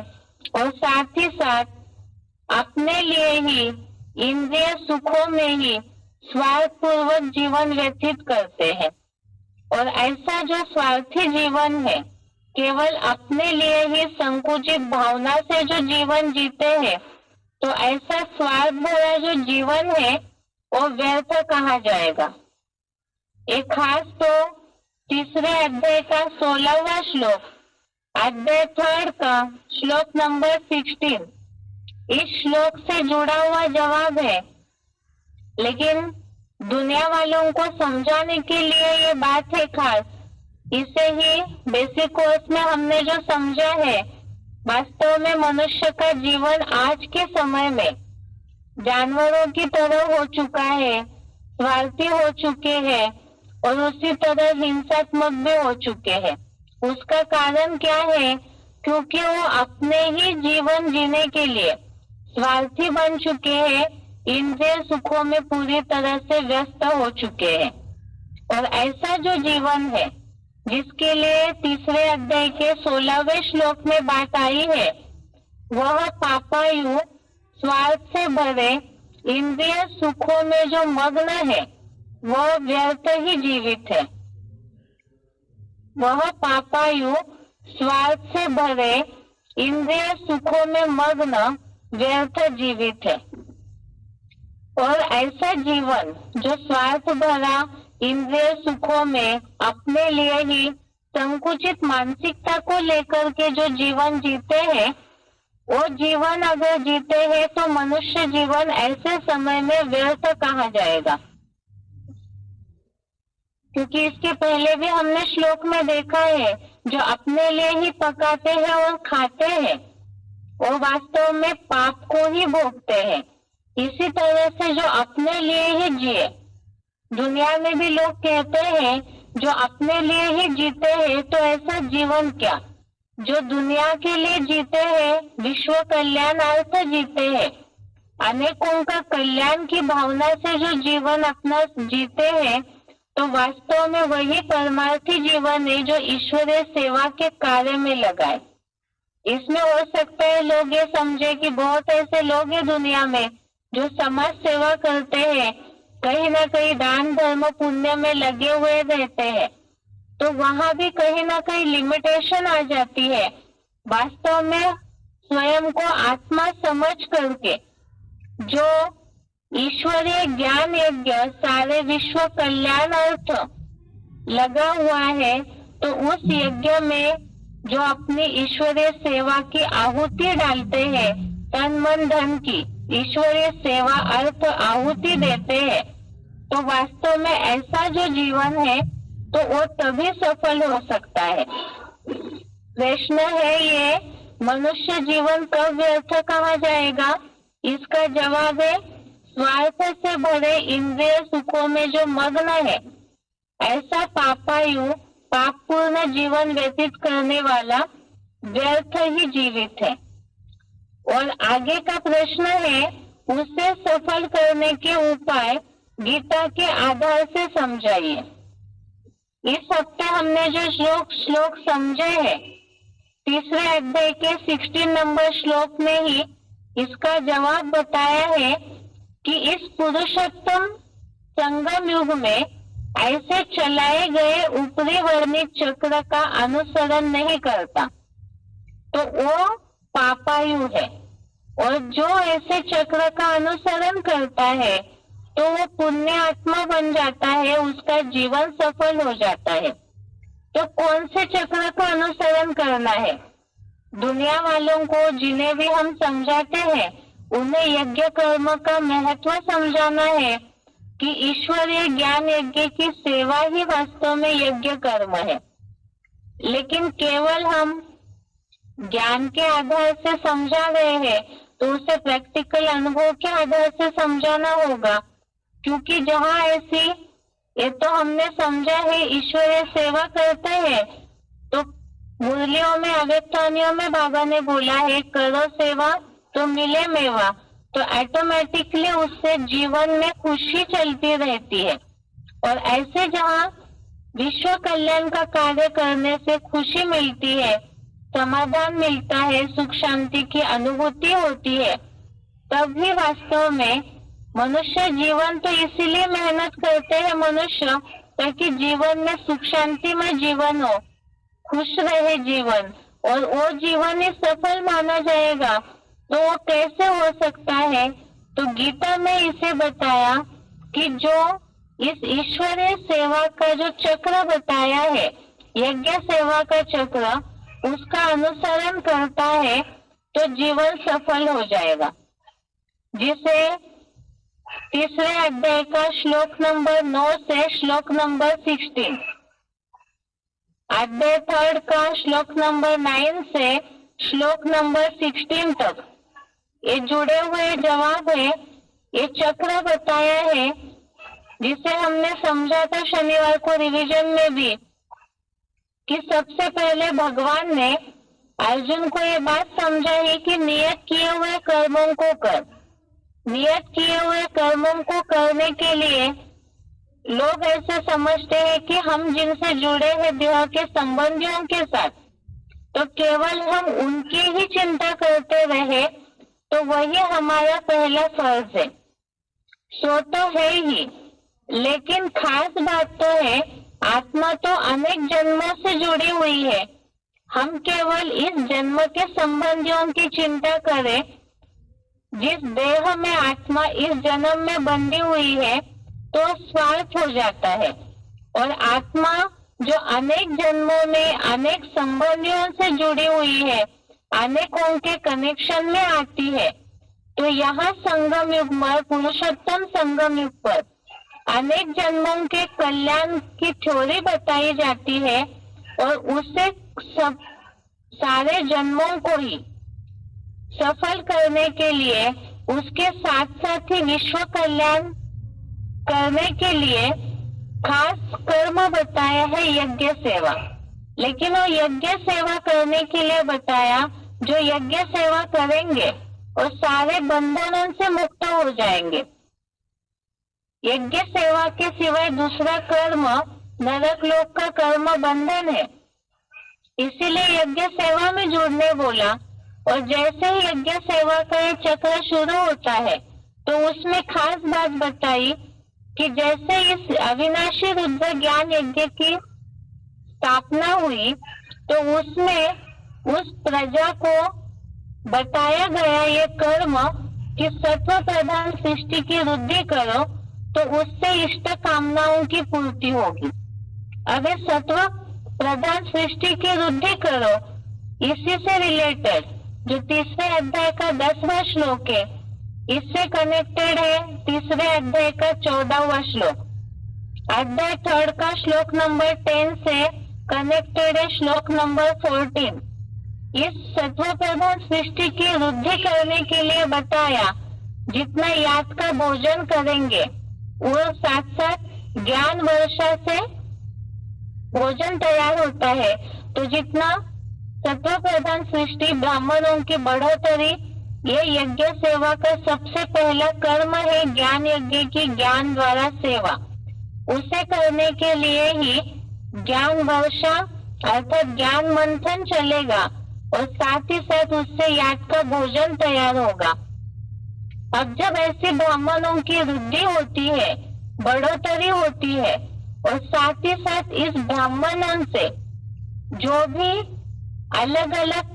और साथ ही साथ अपने लिए ही इंद्रिय सुखों में ही स्वार्थपूर्वक जीवन व्यतीत करते हैं। और ऐसा जो स्वार्थी जीवन है, केवल अपने लिए ही संकुचित भावना से जो जीवन जीते हैं, तो ऐसा स्वार्थ भरा जो जीवन है वो व्यर्थ कहा जाएगा। एक खास तो तीसरे अध्याय का 16वां श्लोक, अध्याय 3 का श्लोक नंबर 16, इस श्लोक से जुड़ा हुआ जवाब है। लेकिन दुनिया वालों को समझाने के लिए ये बात है खास, इसे ही बेसिक कोर्स में हमने जो समझा है, वास्तव में मनुष्य का जीवन आज के समय में जानवरों की तरह हो चुका है, स्वार्थी हो चुके हैं और उसी तरह हिंसात्मक भी हो चुके हैं। उसका कारण क्या है? क्योंकि वो अपने ही जीवन जीने के लिए स्वार्थी बन चुके हैं, इंद्रिय सुखों में पूरी तरह से व्यस्त हो चुके हैं। और ऐसा जो जीवन है जिसके लिए तीसरे अध्याय के 16वें श्लोक में बात आई है, वह पापायु स्वार्थ से भरे इंद्रिय सुखों में जो मग्न है वह व्यर्थ ही जीवित है। वह पापायु स्वार्थ से भरे इंद्रिय सुखों में मग्न व्यर्थ जीवित है। और ऐसा जीवन जो स्वार्थ भरा इंद्रिय सुखों में अपने लिए ही संकुचित मानसिकता को लेकर के जो जीवन जीते हैं, वो जीवन अगर जीते हैं तो मनुष्य जीवन ऐसे समय में व्यर्थ कहा जाएगा। क्योंकि इसके पहले भी हमने श्लोक में देखा है, जो अपने लिए ही पकाते हैं और खाते हैं वो वास्तव में पाप को ही भोगते हैं। इसी तरह से जो अपने लिए ही जिए, दुनिया में भी लोग कहते हैं जो अपने लिए ही जीते हैं, तो ऐसा जीवन क्या, जो दुनिया के लिए जीते हैं, विश्व कल्याणार्थ जीते हैं, अनेकों का कल्याण की भावना से जो जीवन अपना जीते हैं, तो वास्तव में वही परमार्थी जीवन है जो ईश्वरीय सेवा के कार्य में लगाए। इसमें हो सकता है लोग ये समझे कि बहुत ऐसे लोग हैं दुनिया में जो समाज सेवा करते हैं, कहीं ना कहीं दान धर्म पुण्य में लगे हुए रहते हैं, तो वहां भी कहीं ना कहीं लिमिटेशन आ जाती है। वास्तव में स्वयं को आत्मा समझ करके जो ईश्वरीय ज्ञान यज्ञ सारे विश्व कल्याण अर्थ लगा हुआ है, तो उस यज्ञ में जो अपनी ईश्वरीय सेवा की आहुति डालते हैं, तन मन धन की ईश्वरीय सेवा अर्थ आहुति देते हैं, तो वास्तव में ऐसा जो जीवन है तो वो तभी सफल हो सकता है। प्रश्न है ये, मनुष्य जीवन कब व्यर्थ कहा जाएगा? इसका जवाब है, स्वार्थ से भरे इंद्रिय सुखों में जो मग्न है, ऐसा पापायु पापपूर्ण जीवन व्यतीत करने वाला व्यर्थ ही जीवित है। और आगे का प्रश्न है, उसे सफल करने के उपाय गीता के आधार से समझाइए। इस हफ्ते हमने जो श्लोक समझे हैं, तीसरे अध्याय के 16 नंबर श्लोक में ही इसका जवाब बताया है कि इस पुरुषोत्तम संगम युग में ऐसे चलाए गए ऊपरी वर्णित चक्र का अनुसरण नहीं करता तो वो पापायु है, और जो ऐसे चक्र का अनुसरण करता है तो वो पुण्य आत्मा बन जाता है, उसका जीवन सफल हो जाता है। तो कौन से चक्र का अनुसरण करना है? दुनिया वालों को जिन्हें भी हम समझाते हैं, उन्हें यज्ञ कर्म का महत्व समझाना है कि ईश्वरीय ज्ञान यज्ञ की सेवा ही वास्तव में यज्ञ कर्म है। लेकिन केवल हम ज्ञान के आधार से समझा रहे हैं तो उसे प्रैक्टिकल अनुभव के आधार से समझाना होगा। क्योंकि जहाँ ऐसी, ये तो हमने समझा है, ईश्वरीय सेवा करते हैं, तो मुरलियों में अव्यक्तवाणियों में बाबा ने बोला है, करो सेवा तो मिले मेवा। तो ऑटोमेटिकली उससे जीवन में खुशी चलती रहती है। और ऐसे जहाँ विश्व कल्याण का कार्य करने से खुशी मिलती है, समाधान मिलता है, सुख शांति की अनुभूति होती है, तभी वास्तव में मनुष्य जीवन, तो इसीलिए मेहनत करते हैं मनुष्य, ताकि जीवन में सुख शांति में जीवन हो, खुश रहे जीवन, और वो जीवन ही सफल माना जाएगा। तो वो कैसे हो सकता है? तो गीता में इसे बताया कि जो इस ईश्वरीय सेवा का जो चक्र बताया है, यज्ञ सेवा का चक्र, उसका अनुसरण करता है तो जीवन सफल हो जाएगा। जिसे तीसरे अध्याय का श्लोक नंबर 9 से श्लोक नंबर 16, अध्याय 3 का श्लोक नंबर 9 से श्लोक नंबर 16 तक ये जुड़े हुए जवाब है। ये चक्र बताया है जिसे हमने समझा था शनिवार को रिवीजन में भी, कि सबसे पहले भगवान ने अर्जुन को ये बात समझाई कि नियत किए हुए कर्मों को कर। नियत किए हुए कर्मों को करने के लिए लोग ऐसे समझते हैं कि हम जिनसे जुड़े हैं देह के संबंधियों के साथ, तो केवल हम उनकी ही चिंता करते रहे तो वही हमारा पहला फर्ज है। सो तो है ही, लेकिन खास बात तो है आत्मा तो अनेक जन्मों से जुड़ी हुई है। हम केवल इस जन्म के संबंधियों की चिंता करें। जिस देह में आत्मा इस जन्म में बंधी हुई है तो स्वार्थ हो जाता है, और आत्मा जो अनेक जन्मों में अनेक संबंधियों से जुड़ी हुई है, अनेकों के कनेक्शन में आती है, तो यहाँ संगम युग में, पुरुषोत्तम संगम युग पर अनेक जन्मों के कल्याण की थ्योरी बताई जाती है, और उससे सब सारे जन्मों को ही सफल करने के लिए, उसके साथ साथ ही विश्व कल्याण करने के लिए खास कर्म बताया है यज्ञ सेवा। लेकिन वो यज्ञ सेवा करने के लिए बताया जो यज्ञ सेवा करेंगे और सारे बंधनों से मुक्त हो जाएंगे। यज्ञ सेवा के सिवाय दूसरा कर्म नरक लोक का कर्म बंधन है, इसीलिए यज्ञ सेवा में जुड़ने बोला। और जैसे ही यज्ञ सेवा का ये चक्र शुरू होता है तो उसमें खास बात बताई कि जैसे इस अविनाशी रुद्र ज्ञान यज्ञ की स्थापना हुई तो उसमें उस प्रजा को बताया गया ये कर्म कि सत्व प्रधान सृष्टि की वृद्धि करो तो उससे इष्ट कामनाओं की पूर्ति होगी। अगर सत्व प्रधान सृष्टि की वृद्धि करो, इसी से रिलेटेड जो तीसरे अध्याय का 10वां श्लोक है, इससे कनेक्टेड है तीसरे अध्याय का 14वां श्लोक। अध्याय 3 का श्लोक नंबर 10 से कनेक्टेड है श्लोक नंबर 14। इस सत्व प्रधान सृष्टि की वृद्धि करने के लिए बताया जितना याद का भोजन करेंगे और साथ साथ ज्ञान वर्षा से भोजन तैयार होता है, तो जितना सत्व प्रधान सृष्टि ब्राह्मणों की बढ़ोतरी, ये यज्ञ सेवा का सबसे पहला कर्म है ज्ञान यज्ञ की ज्ञान द्वारा सेवा। उसे करने के लिए ही ज्ञान वर्षा अर्थात ज्ञान मंथन चलेगा और साथ ही साथ उससे याद का भोजन तैयार होगा। अब जब ऐसे ब्राह्मणों की वृद्धि होती है, बढ़ोतरी होती है, और साथ ही साथ इस ब्राह्मणों से जो भी अलग अलग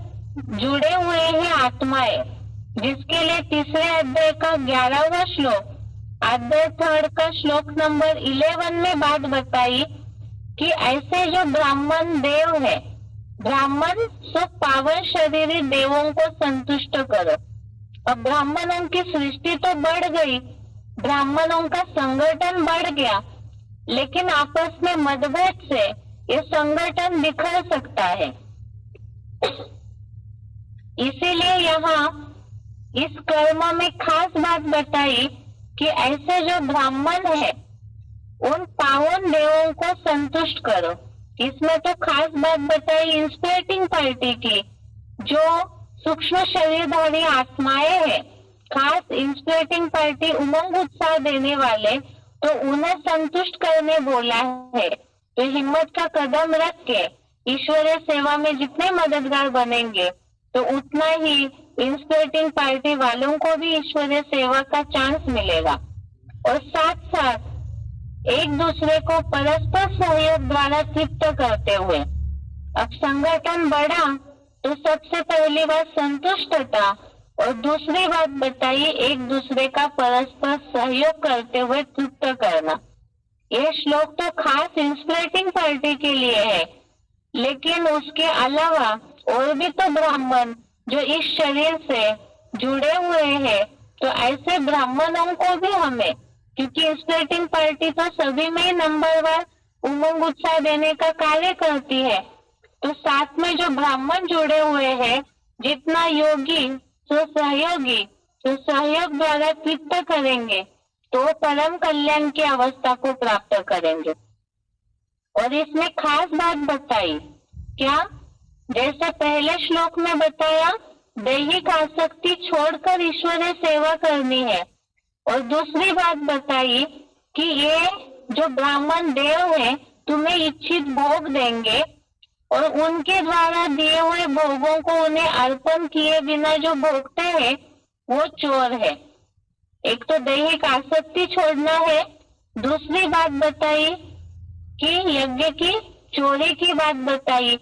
जुड़े हुए हैं आत्माएं, जिसके लिए तीसरे अध्याय का 11वां श्लोक, अध्याय 3 का श्लोक नंबर 11 में बात बताई कि ऐसे जो ब्राह्मण देव है, ब्राह्मण सब पावन शरीरी देवों को संतुष्ट करो। अब ब्राह्मणों की सृष्टि तो बढ़ गई, ब्राह्मणों का संगठन बढ़ गया, लेकिन आपस में मतभेद से ये संगठन बिखर सकता है। इसीलिए यहाँ इस कर्म में खास बात बताई कि ऐसे जो ब्राह्मण है उन पावन देवों को संतुष्ट करो। इसमें तो खास बात बताई इंस्पिरेटिंग पार्टी की, जो सूक्ष्म शरीरधारी आत्माएं हैं, खास इंस्पिरेटिंग पार्टी उमंग उत्साह देने वाले, तो उन्हें संतुष्ट करने बोला है। तो हिम्मत का कदम रख के ईश्वरीय सेवा में जितने मददगार बनेंगे तो उतना ही इंस्पिरेटिंग पार्टी वालों को भी ईश्वरीय सेवा का चांस मिलेगा। और साथ साथ एक दूसरे को परस्पर सहयोग द्वारा तृप्त करते हुए, अब संगठन बढ़ा तो सबसे पहली बात संतुष्टता और दूसरी बात बताइए एक दूसरे का परस्पर सहयोग करते हुए तृप्त करना। ये श्लोक तो खास इंस्पिरेटिंग पार्टी के लिए है, लेकिन उसके अलावा और भी तो ब्राह्मण जो इस शरीर से जुड़े हुए हैं, तो ऐसे ब्राह्मणों को भी हमें, क्योंकि इंस्पिरेटिंग पार्टी तो सभी में ही नंबरवार उमंग उत्साह देने का कार्य करती है, तो साथ में जो ब्राह्मण जुड़े हुए हैं, जितना योगी तो सहयोगी, तो सहयोग द्वारा तृप्त करेंगे, तो परम कल्याण की अवस्था को प्राप्त करेंगे। और इसमें खास बात बताई क्या, जैसे पहले श्लोक में बताया दैहिक आसक्ति छोड़कर ईश्वरीय सेवा करनी है, और दूसरी बात बताई कि ये जो ब्राह्मण देव है तुम्हें इच्छित भोग देंगे और उनके द्वारा दिए हुए भोगों को उन्हें अर्पण किए बिना जो भोगते हैं वो चोर है। एक तो दैहिक आसक्ति छोड़ना है, दूसरी बात बताई कि यज्ञ की चोरी की बात बताई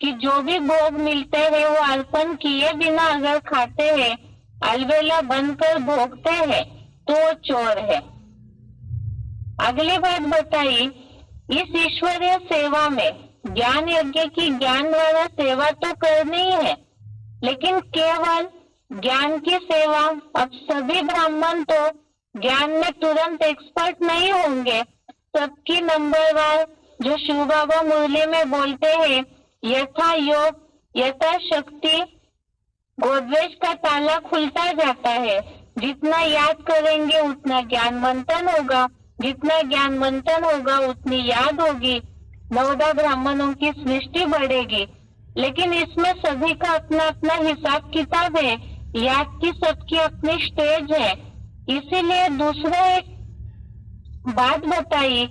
कि जो भी भोग मिलते हैं वो अर्पण किए बिना अगर खाते हैं, अलबेला बनकर भोगते हैं तो वो चोर है। अगली बात बताई इस ईश्वरीय सेवा में ज्ञान यज्ञ की ज्ञान द्वारा सेवा तो करनी ही है, लेकिन केवल ज्ञान की सेवा। अब सभी ब्राह्मण तो ज्ञान में तुरंत एक्सपर्ट नहीं होंगे, सबकी नंबरवार जो शिव बाबा मुरली में बोलते हैं यथा योग यथा शक्ति गोदरेज का ताला खुलता जाता है। जितना याद करेंगे उतना ज्ञान मंथन होगा, जितना ज्ञान मंथन होगा उतनी याद होगी, 9 ब्राह्मणों की सृष्टि बढ़ेगी। लेकिन इसमें सभी का अपना अपना हिसाब किताब है, याद की सबकी अपनी स्टेज है। इसीलिए दूसरा एक बात बताई,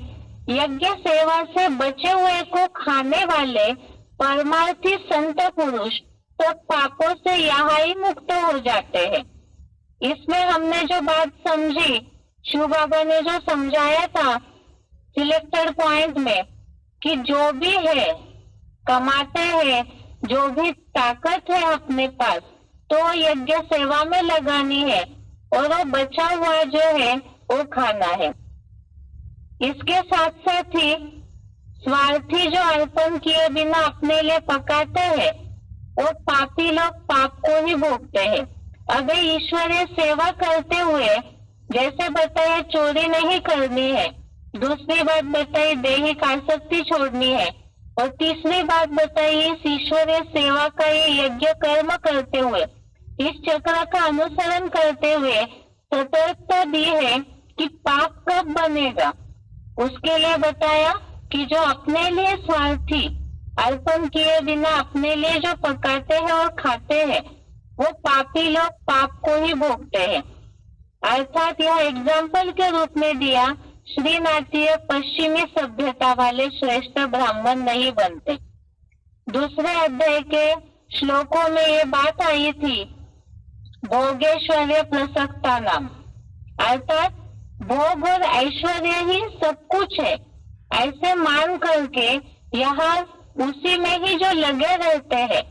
यज्ञ सेवा से बचे हुए को खाने वाले परमार्थी संत पुरुष सब पापों से यहाँ ही मुक्त हो जाते हैं। इसमें हमने जो बात समझी, शिव बाबा ने जो समझाया था सिलेक्टेड पॉइंट में कि जो भी है कमाते हैं, जो भी ताकत है अपने पास तो यज्ञ सेवा में लगानी है और वो बचा हुआ जो है वो खाना है। इसके साथ साथ ही स्वार्थी जो अर्पण किए बिना अपने लिए पकाते हैं वो पापी लोग पाप को ही भोगते हैं। अगर ईश्वरीय सेवा करते हुए जैसे बताया चोरी नहीं करनी है, दूसरी बात बताई दैहिक आसक्ति छोड़नी है, और तीसरी बात बताई इस ईश्वरीय सेवा का ये यज्ञ कर्म करते हुए इस चक्र का अनुसरण करते हुए सतर्कता दी है कि पाप कब बनेगा। उसके लिए बताया कि जो अपने लिए स्वार्थी अर्पण किए बिना अपने लिए जो पकाते हैं और खाते हैं वो पापी लोग पाप को ही भोगते हैं। अर्थात यह एग्जाम्पल के रूप में दिया श्रीनाथीय पश्चिमी सभ्यता वाले श्रेष्ठ ब्राह्मण नहीं बनते। दूसरे अध्याय के श्लोकों में ये बात आई थी भोगेश्वर्य प्रसक्ता नाम, अर्थात भोग और ऐश्वर्य ही सब कुछ है ऐसे मान करके यहाँ उसी में ही जो लगे रहते हैं।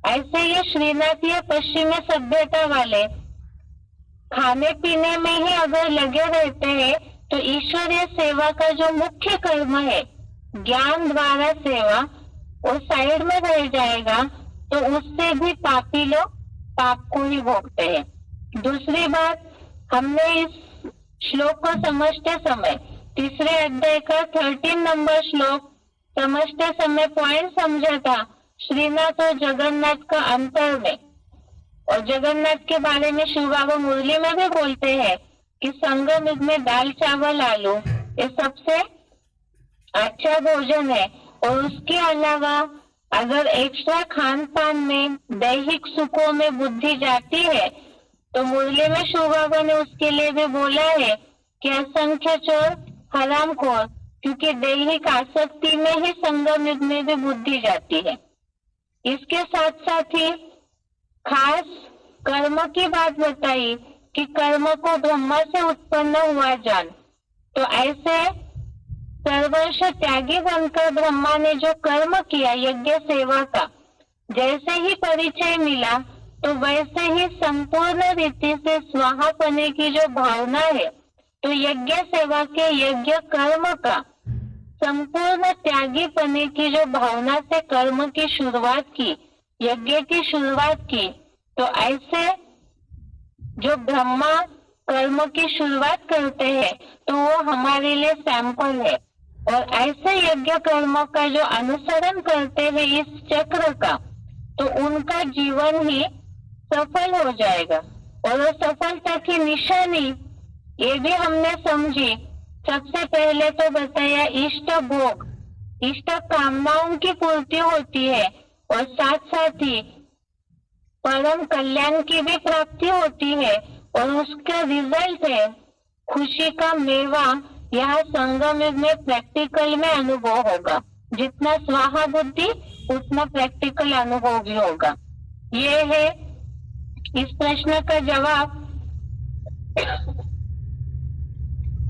ऐसे ये श्रीनाथीय पश्चिमी सभ्यता वाले खाने पीने में ही अगर लगे रहते हैं तो ईश्वरीय सेवा का जो मुख्य कर्म है ज्ञान द्वारा सेवा वो साइड में रह जाएगा, तो उससे भी पापी लोग पाप को ही भोगते हैं। दूसरी बात, हमने इस श्लोक को समझते समय तीसरे अध्याय का 13 नंबर श्लोक समझते समय पॉइंट समझा था श्रीनाथ और जगन्नाथ का अंतर में। और जगन्नाथ के बारे में शिव बाबा मुरली में भी बोलते हैं कि संगम युग में दाल चावल आलू ये सबसे अच्छा भोजन है, और उसके अलावा अगर एक्स्ट्रा खान पान में दैहिक सुखों में बुद्धि जाती है तो मुरली में शिव बाबा ने उसके लिए भी बोला है कि असंख्य चोर हरामखोर, क्योंकि दैहिक आसक्ति में ही संगम युग में भी बुद्धि जाती है। इसके साथ साथ ही खास कर्म की बात बताई कि कर्म को ब्रह्मा से उत्पन्न हुआ जान, तो ऐसे सर्वंश त्यागी बनकर ब्रह्मा ने जो कर्म किया यज्ञ सेवा का, जैसे ही परिचय मिला तो वैसे ही संपूर्ण रीति से स्वाहापने की जो भावना है, तो यज्ञ सेवा के यज्ञ कर्म का संपूर्ण त्यागी पने की जो भावना से कर्म की शुरुआत की, यज्ञ की शुरुआत की, तो ऐसे जो ब्रह्मा कर्म की शुरुआत करते हैं तो वो हमारे लिए सैंपल है। और ऐसे यज्ञ कर्म का जो अनुसरण करते हैं इस चक्र का, तो उनका जीवन ही सफल हो जाएगा। और वो सफलता की निशानी ये भी हमने समझी। सबसे पहले तो बताया इष्ट भोग, इष्ट कामनाओं की पूर्ति होती है और साथ साथ ही परम कल्याण की भी प्राप्ति होती है और उसका रिजल्ट है खुशी का मेवा। यहाँ संगम में प्रैक्टिकल में अनुभव होगा। जितना स्वाहा बुद्धि उतना प्रैक्टिकल अनुभव भी होगा। ये है इस प्रश्न का जवाब।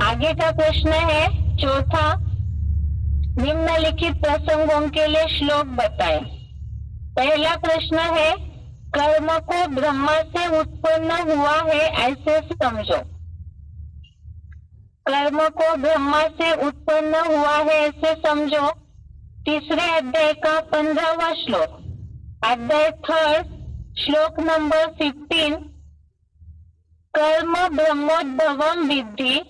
आगे का प्रश्न है चौथा, निम्नलिखित प्रसंगों के लिए श्लोक बताएं। पहला प्रश्न है कर्म को ब्रह्मा से उत्पन्न हुआ है ऐसे समझो। कर्म को ब्रह्मा से उत्पन्न हुआ है ऐसे समझो। तीसरे अध्याय का 15वां श्लोक, अध्याय 3 श्लोक नंबर 15, कर्म ब्रह्मोद्भवम विद्धि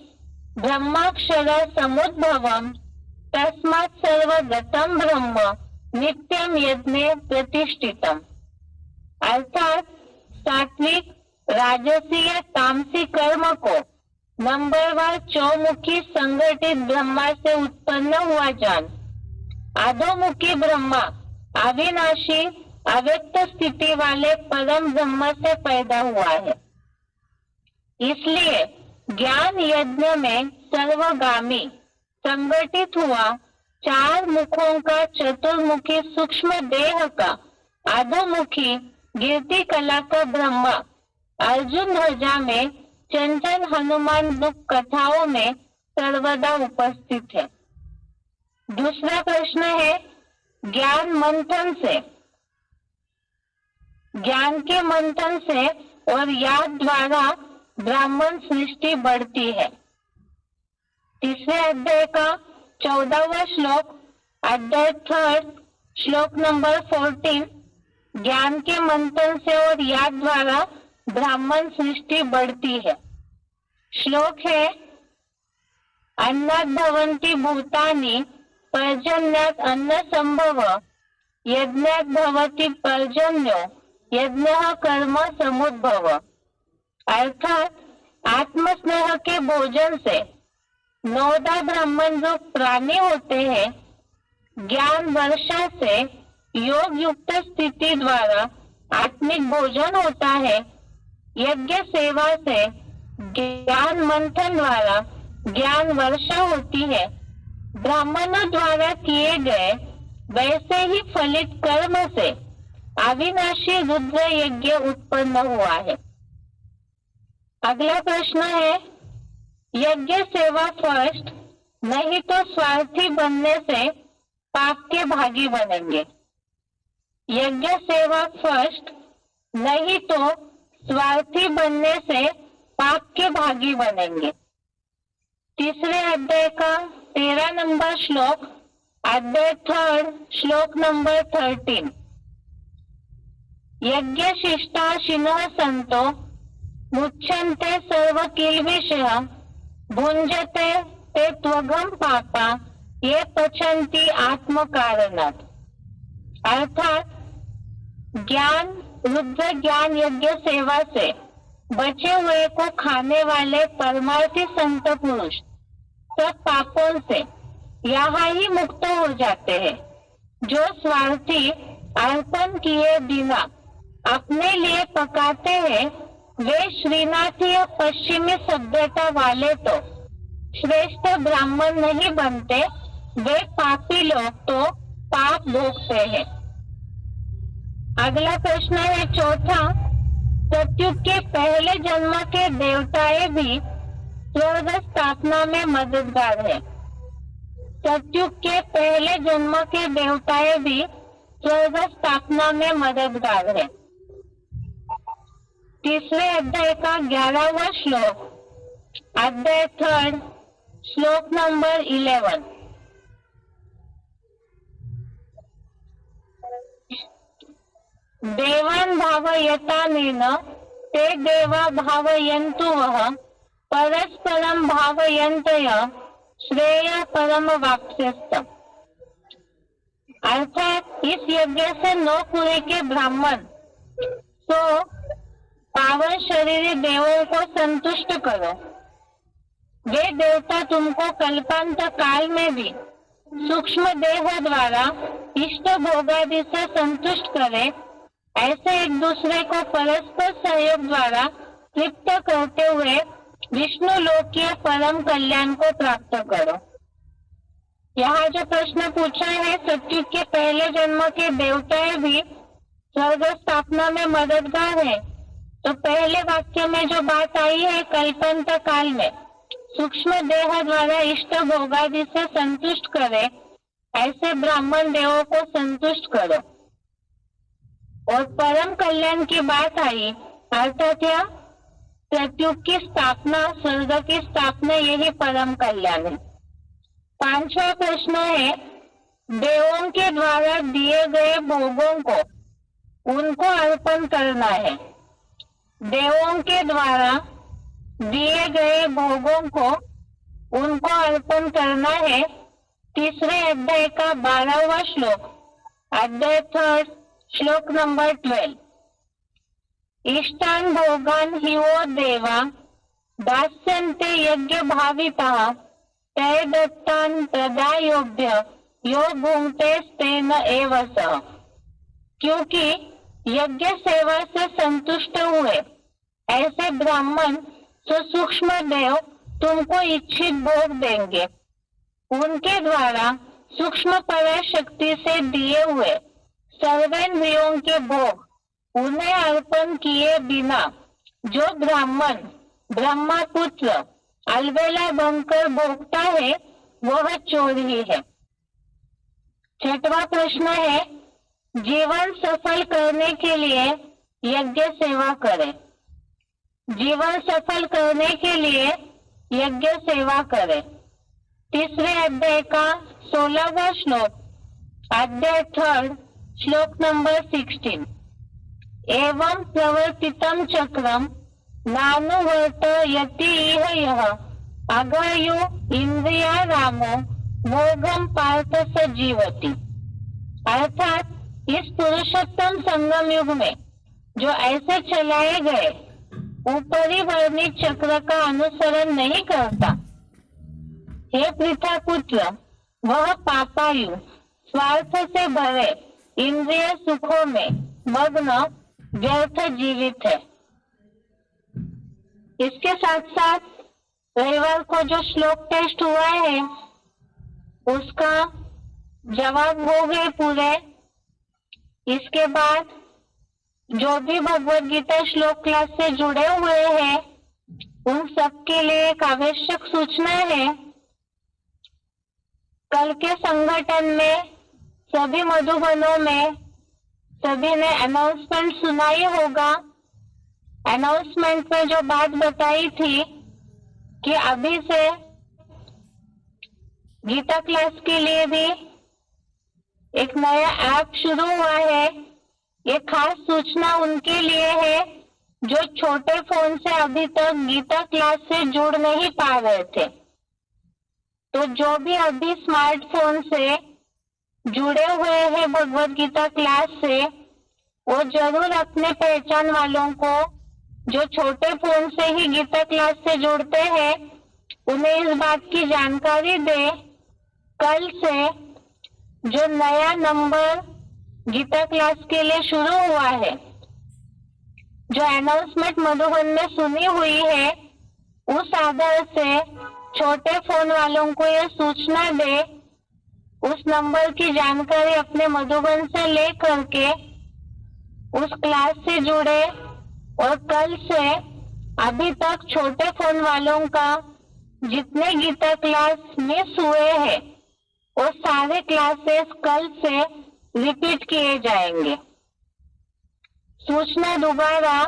ब्रह्माक्षर समुद्भवम तस्मात् सर्वगतम ब्रह्म नित्यम यज्ञे प्रतिष्ठितम। अर्थात सात्विक, राजसीय, तामसी कर्म को नंबरवार चौमुखी संगठित ब्रह्मा से उत्पन्न हुआ जान। अधोमुखी ब्रह्मा अविनाशी अव्यक्त स्थिति वाले परम ब्रह्म से पैदा हुआ है। इसलिए ज्ञान यज्ञ में सर्वगामी संगठित हुआ चार मुखों का चतुर्मुखी सूक्ष्म देह का अधोमुखी गिरती कला का ब्रह्मा अर्जुन ध्वजा में चंचल हनुमान दुख कथाओं में सर्वदा उपस्थित है। दूसरा प्रश्न है ज्ञान मंथन से, ज्ञान के मंथन से और याद द्वारा ब्राह्मण सृष्टि बढ़ती है। तीसरे अध्याय का 14वां श्लोक, अध्याय 3 श्लोक नंबर 14, ज्ञान के मंथन से और याद द्वारा ब्राह्मण सृष्टि बढ़ती है। श्लोक है अन्नात् भवन्ति भूतानि पर्जन्यात् अन्न संभव यज्ञात् भवति पर्जन्यो यज्ञः कर्म समुद्भव। अर्थात आत्मस्नेह के भोजन से नौदा ब्राह्मण जो प्राणी होते हैं, ज्ञान वर्षा से योग युक्त स्थिति द्वारा आत्मिक भोजन होता है, यज्ञ सेवा से ज्ञान मंथन द्वारा ज्ञान वर्षा होती है। ब्राह्मणों द्वारा किए गए वैसे ही फलित कर्म से अविनाशी रुद्र यज्ञ उत्पन्न हुआ है। अगला प्रश्न है यज्ञ सेवा फर्स्ट, नहीं तो स्वार्थी बनने से पाप के भागी बनेंगे। यज्ञ सेवा फर्स्ट, नहीं तो स्वार्थी बनने से पाप के भागी बनेंगे। तीसरे अध्याय का 13 नंबर श्लोक, अध्याय 3 श्लोक नंबर 13, यज्ञ शिष्टा शिनः संतो मुच्यन्ते सर्व किल्बिषः भुंजते ते त्वगम पापा ये पचन्ति आत्म कारणात्। अर्थात ज्ञान रुद्र ज्ञान यज्ञ सेवा से बचे हुए को खाने वाले परमार्थी संत पुरुष सब पापों से यहाँ ही मुक्त हो जाते हैं। जो स्वार्थी अर्पण किए बिना अपने लिए पकाते हैं वे श्रीनाथीय पश्चिमी सभ्यता वाले तो श्रेष्ठ ब्राह्मण नहीं बनते, वे पापी लोग तो पाप भोगते हैं। अगला प्रश्न है चौथा, सतयुग के पहले जन्म के देवताएं भी स्वर्ग स्थापना में मददगार है। सतयुग के पहले जन्म के देवताएं भी स्वर्ग स्थापना में मददगार है। तीसरे अध्याय का 11वां श्लोक, अध्याय 3 श्लोक नंबर 11, देवान् भावयतानेन ते देवा भावयन्तु वः परस्परं भावयन्तः श्रेय परम वाप्स्यस्तम्। अर्थात इस यज्ञ से 9 कुल के ब्राह्मण तो पावन शरीर देवों को संतुष्ट करो वे देवता तुमको कल्पांत काल में भी सूक्ष्म देह द्वारा इष्ट भोगादि से संतुष्ट करे, ऐसे एक दूसरे को परस्पर सहयोग द्वारा तृप्त करते हुए विष्णु लोकीय परम कल्याण को प्राप्त करो। यहाँ जो प्रश्न पूछा है, सत्युग के पहले जन्म के देवताएं भी स्वर्ग स्थापना में मददगार है। तो पहले वाक्य में जो बात आई है, कल्पांत काल में सूक्ष्म देह द्वारा इष्ट भोगादि से संतुष्ट करे, ऐसे ब्राह्मण देवों को संतुष्ट करो। और परम कल्याण की बात आई, अर्थात यह सत्युग की स्थापना, स्वर्ग की स्थापना, यही परम कल्याण है। पांचवा प्रश्न है, देवों के द्वारा दिए गए भोगों को उनको अर्पण करना है। देवों के द्वारा दिए गए भोगों को उनको अर्पण करना है। तीसरे अध्याय का 12वां श्लोक, अध्याय 3, श्लोक नंबर 12। इष्टान भोगान हि वो देवा दास्यन्ते यज्ञ भाविताः तय दत्तान प्रदायोभ्य यो भुंक्ते तेन एव सः। क्योंकि यज्ञ सेवा से संतुष्ट हुए ऐसे ब्राह्मण सूक्ष्म देव तुमको इच्छित भोग देंगे। उनके द्वारा सूक्ष्म पराशक्ति से दिए हुए सर्वेंद्रियों के भोग उन्हें अर्पण किए बिना जो ब्राह्मण ब्रह्मपुत्र अलबेला बनकर भोगता है, वह चोर ही है। छठवां प्रश्न है, जीवन सफल करने के लिए यज्ञ सेवा करें। जीवन सफल करने के लिए यज्ञ सेवा करें। तीसरे अध्याय का 16वां श्लोक, अध्याय 3, श्लोक नंबर 16। एवं प्रवर्तितम चक्रम नानुवर्तयति इह यः अघायु इंद्रिया रामो मोघम पार्थ स जीवति। अर्थात इस पुरुषोत्तम संगम युग में जो ऐसे चलाए गए ऊपरी वर्णित चक्र का अनुसरण नहीं करता, हे पृथा पुत्र, वह पापायु स्वार्थ से भरे इंद्रिय सुखों में मग्न व्यर्थ जीवित है। इसके साथ साथ रविवार को जो श्लोक टेस्ट हुआ है उसका जवाब हो गए पूरे। इसके बाद जो भी भगवत गीता श्लोक क्लास से जुड़े हुए हैं उन सबके लिए एक आवश्यक सूचना है। कल के संगठन में सभी मधुबनों में सभी ने अनाउंसमेंट सुना ही होगा। अनाउंसमेंट में जो बात बताई थी कि अभी से गीता क्लास के लिए भी एक नया ऐप शुरू हुआ है। ये खास सूचना उनके लिए है जो छोटे फोन से अभी तक गीता क्लास से जुड़ नहीं पा रहे थे। तो जो भी अभी स्मार्टफोन से जुड़े हुए हैं भगवत गीता क्लास से, वो जरूर अपने पहचान वालों को जो छोटे फोन से ही गीता क्लास से जुड़ते हैं उन्हें इस बात की जानकारी दे, कल से जो नया नंबर गीता क्लास के लिए शुरू हुआ है, जो अनाउंसमेंट मधुबन में सुनी हुई है, उस आधार से छोटे फोन वालों को यह सूचना दे, उस नंबर की जानकारी अपने मधुबन से ले करके उस क्लास से जुड़े। और कल से अभी तक छोटे फोन वालों का जितने गीता क्लास मिस हुए हैं वो सारे क्लासेस कल से रिपीट किए जाएंगे। सूचना दोबारा,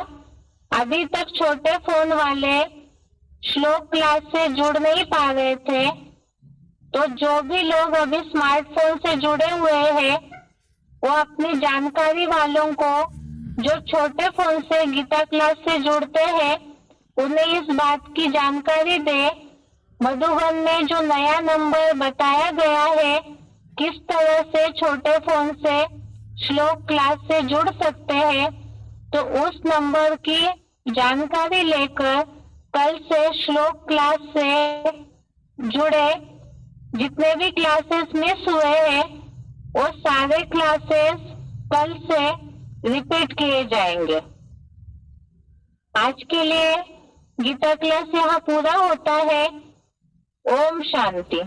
अभी तक छोटे फोन वाले श्लोक क्लास से जुड़ नहीं पा रहे थे, तो जो भी लोग अभी स्मार्टफोन से जुड़े हुए हैं वो अपनी जानकारी वालों को जो छोटे फोन से गीता क्लास से जुड़ते हैं उन्हें इस बात की जानकारी दे, मधुबन में जो नया नंबर बताया गया है किस तरह से छोटे फोन से श्लोक क्लास से जुड़ सकते हैं, तो उस नंबर की जानकारी लेकर कल से श्लोक क्लास से जुड़े जितने भी क्लासेस मिस हुए हैं वो सारे क्लासेस कल से रिपीट किए जाएंगे। आज के लिए गीता क्लास यहाँ पूरा होता है। ओम शांति।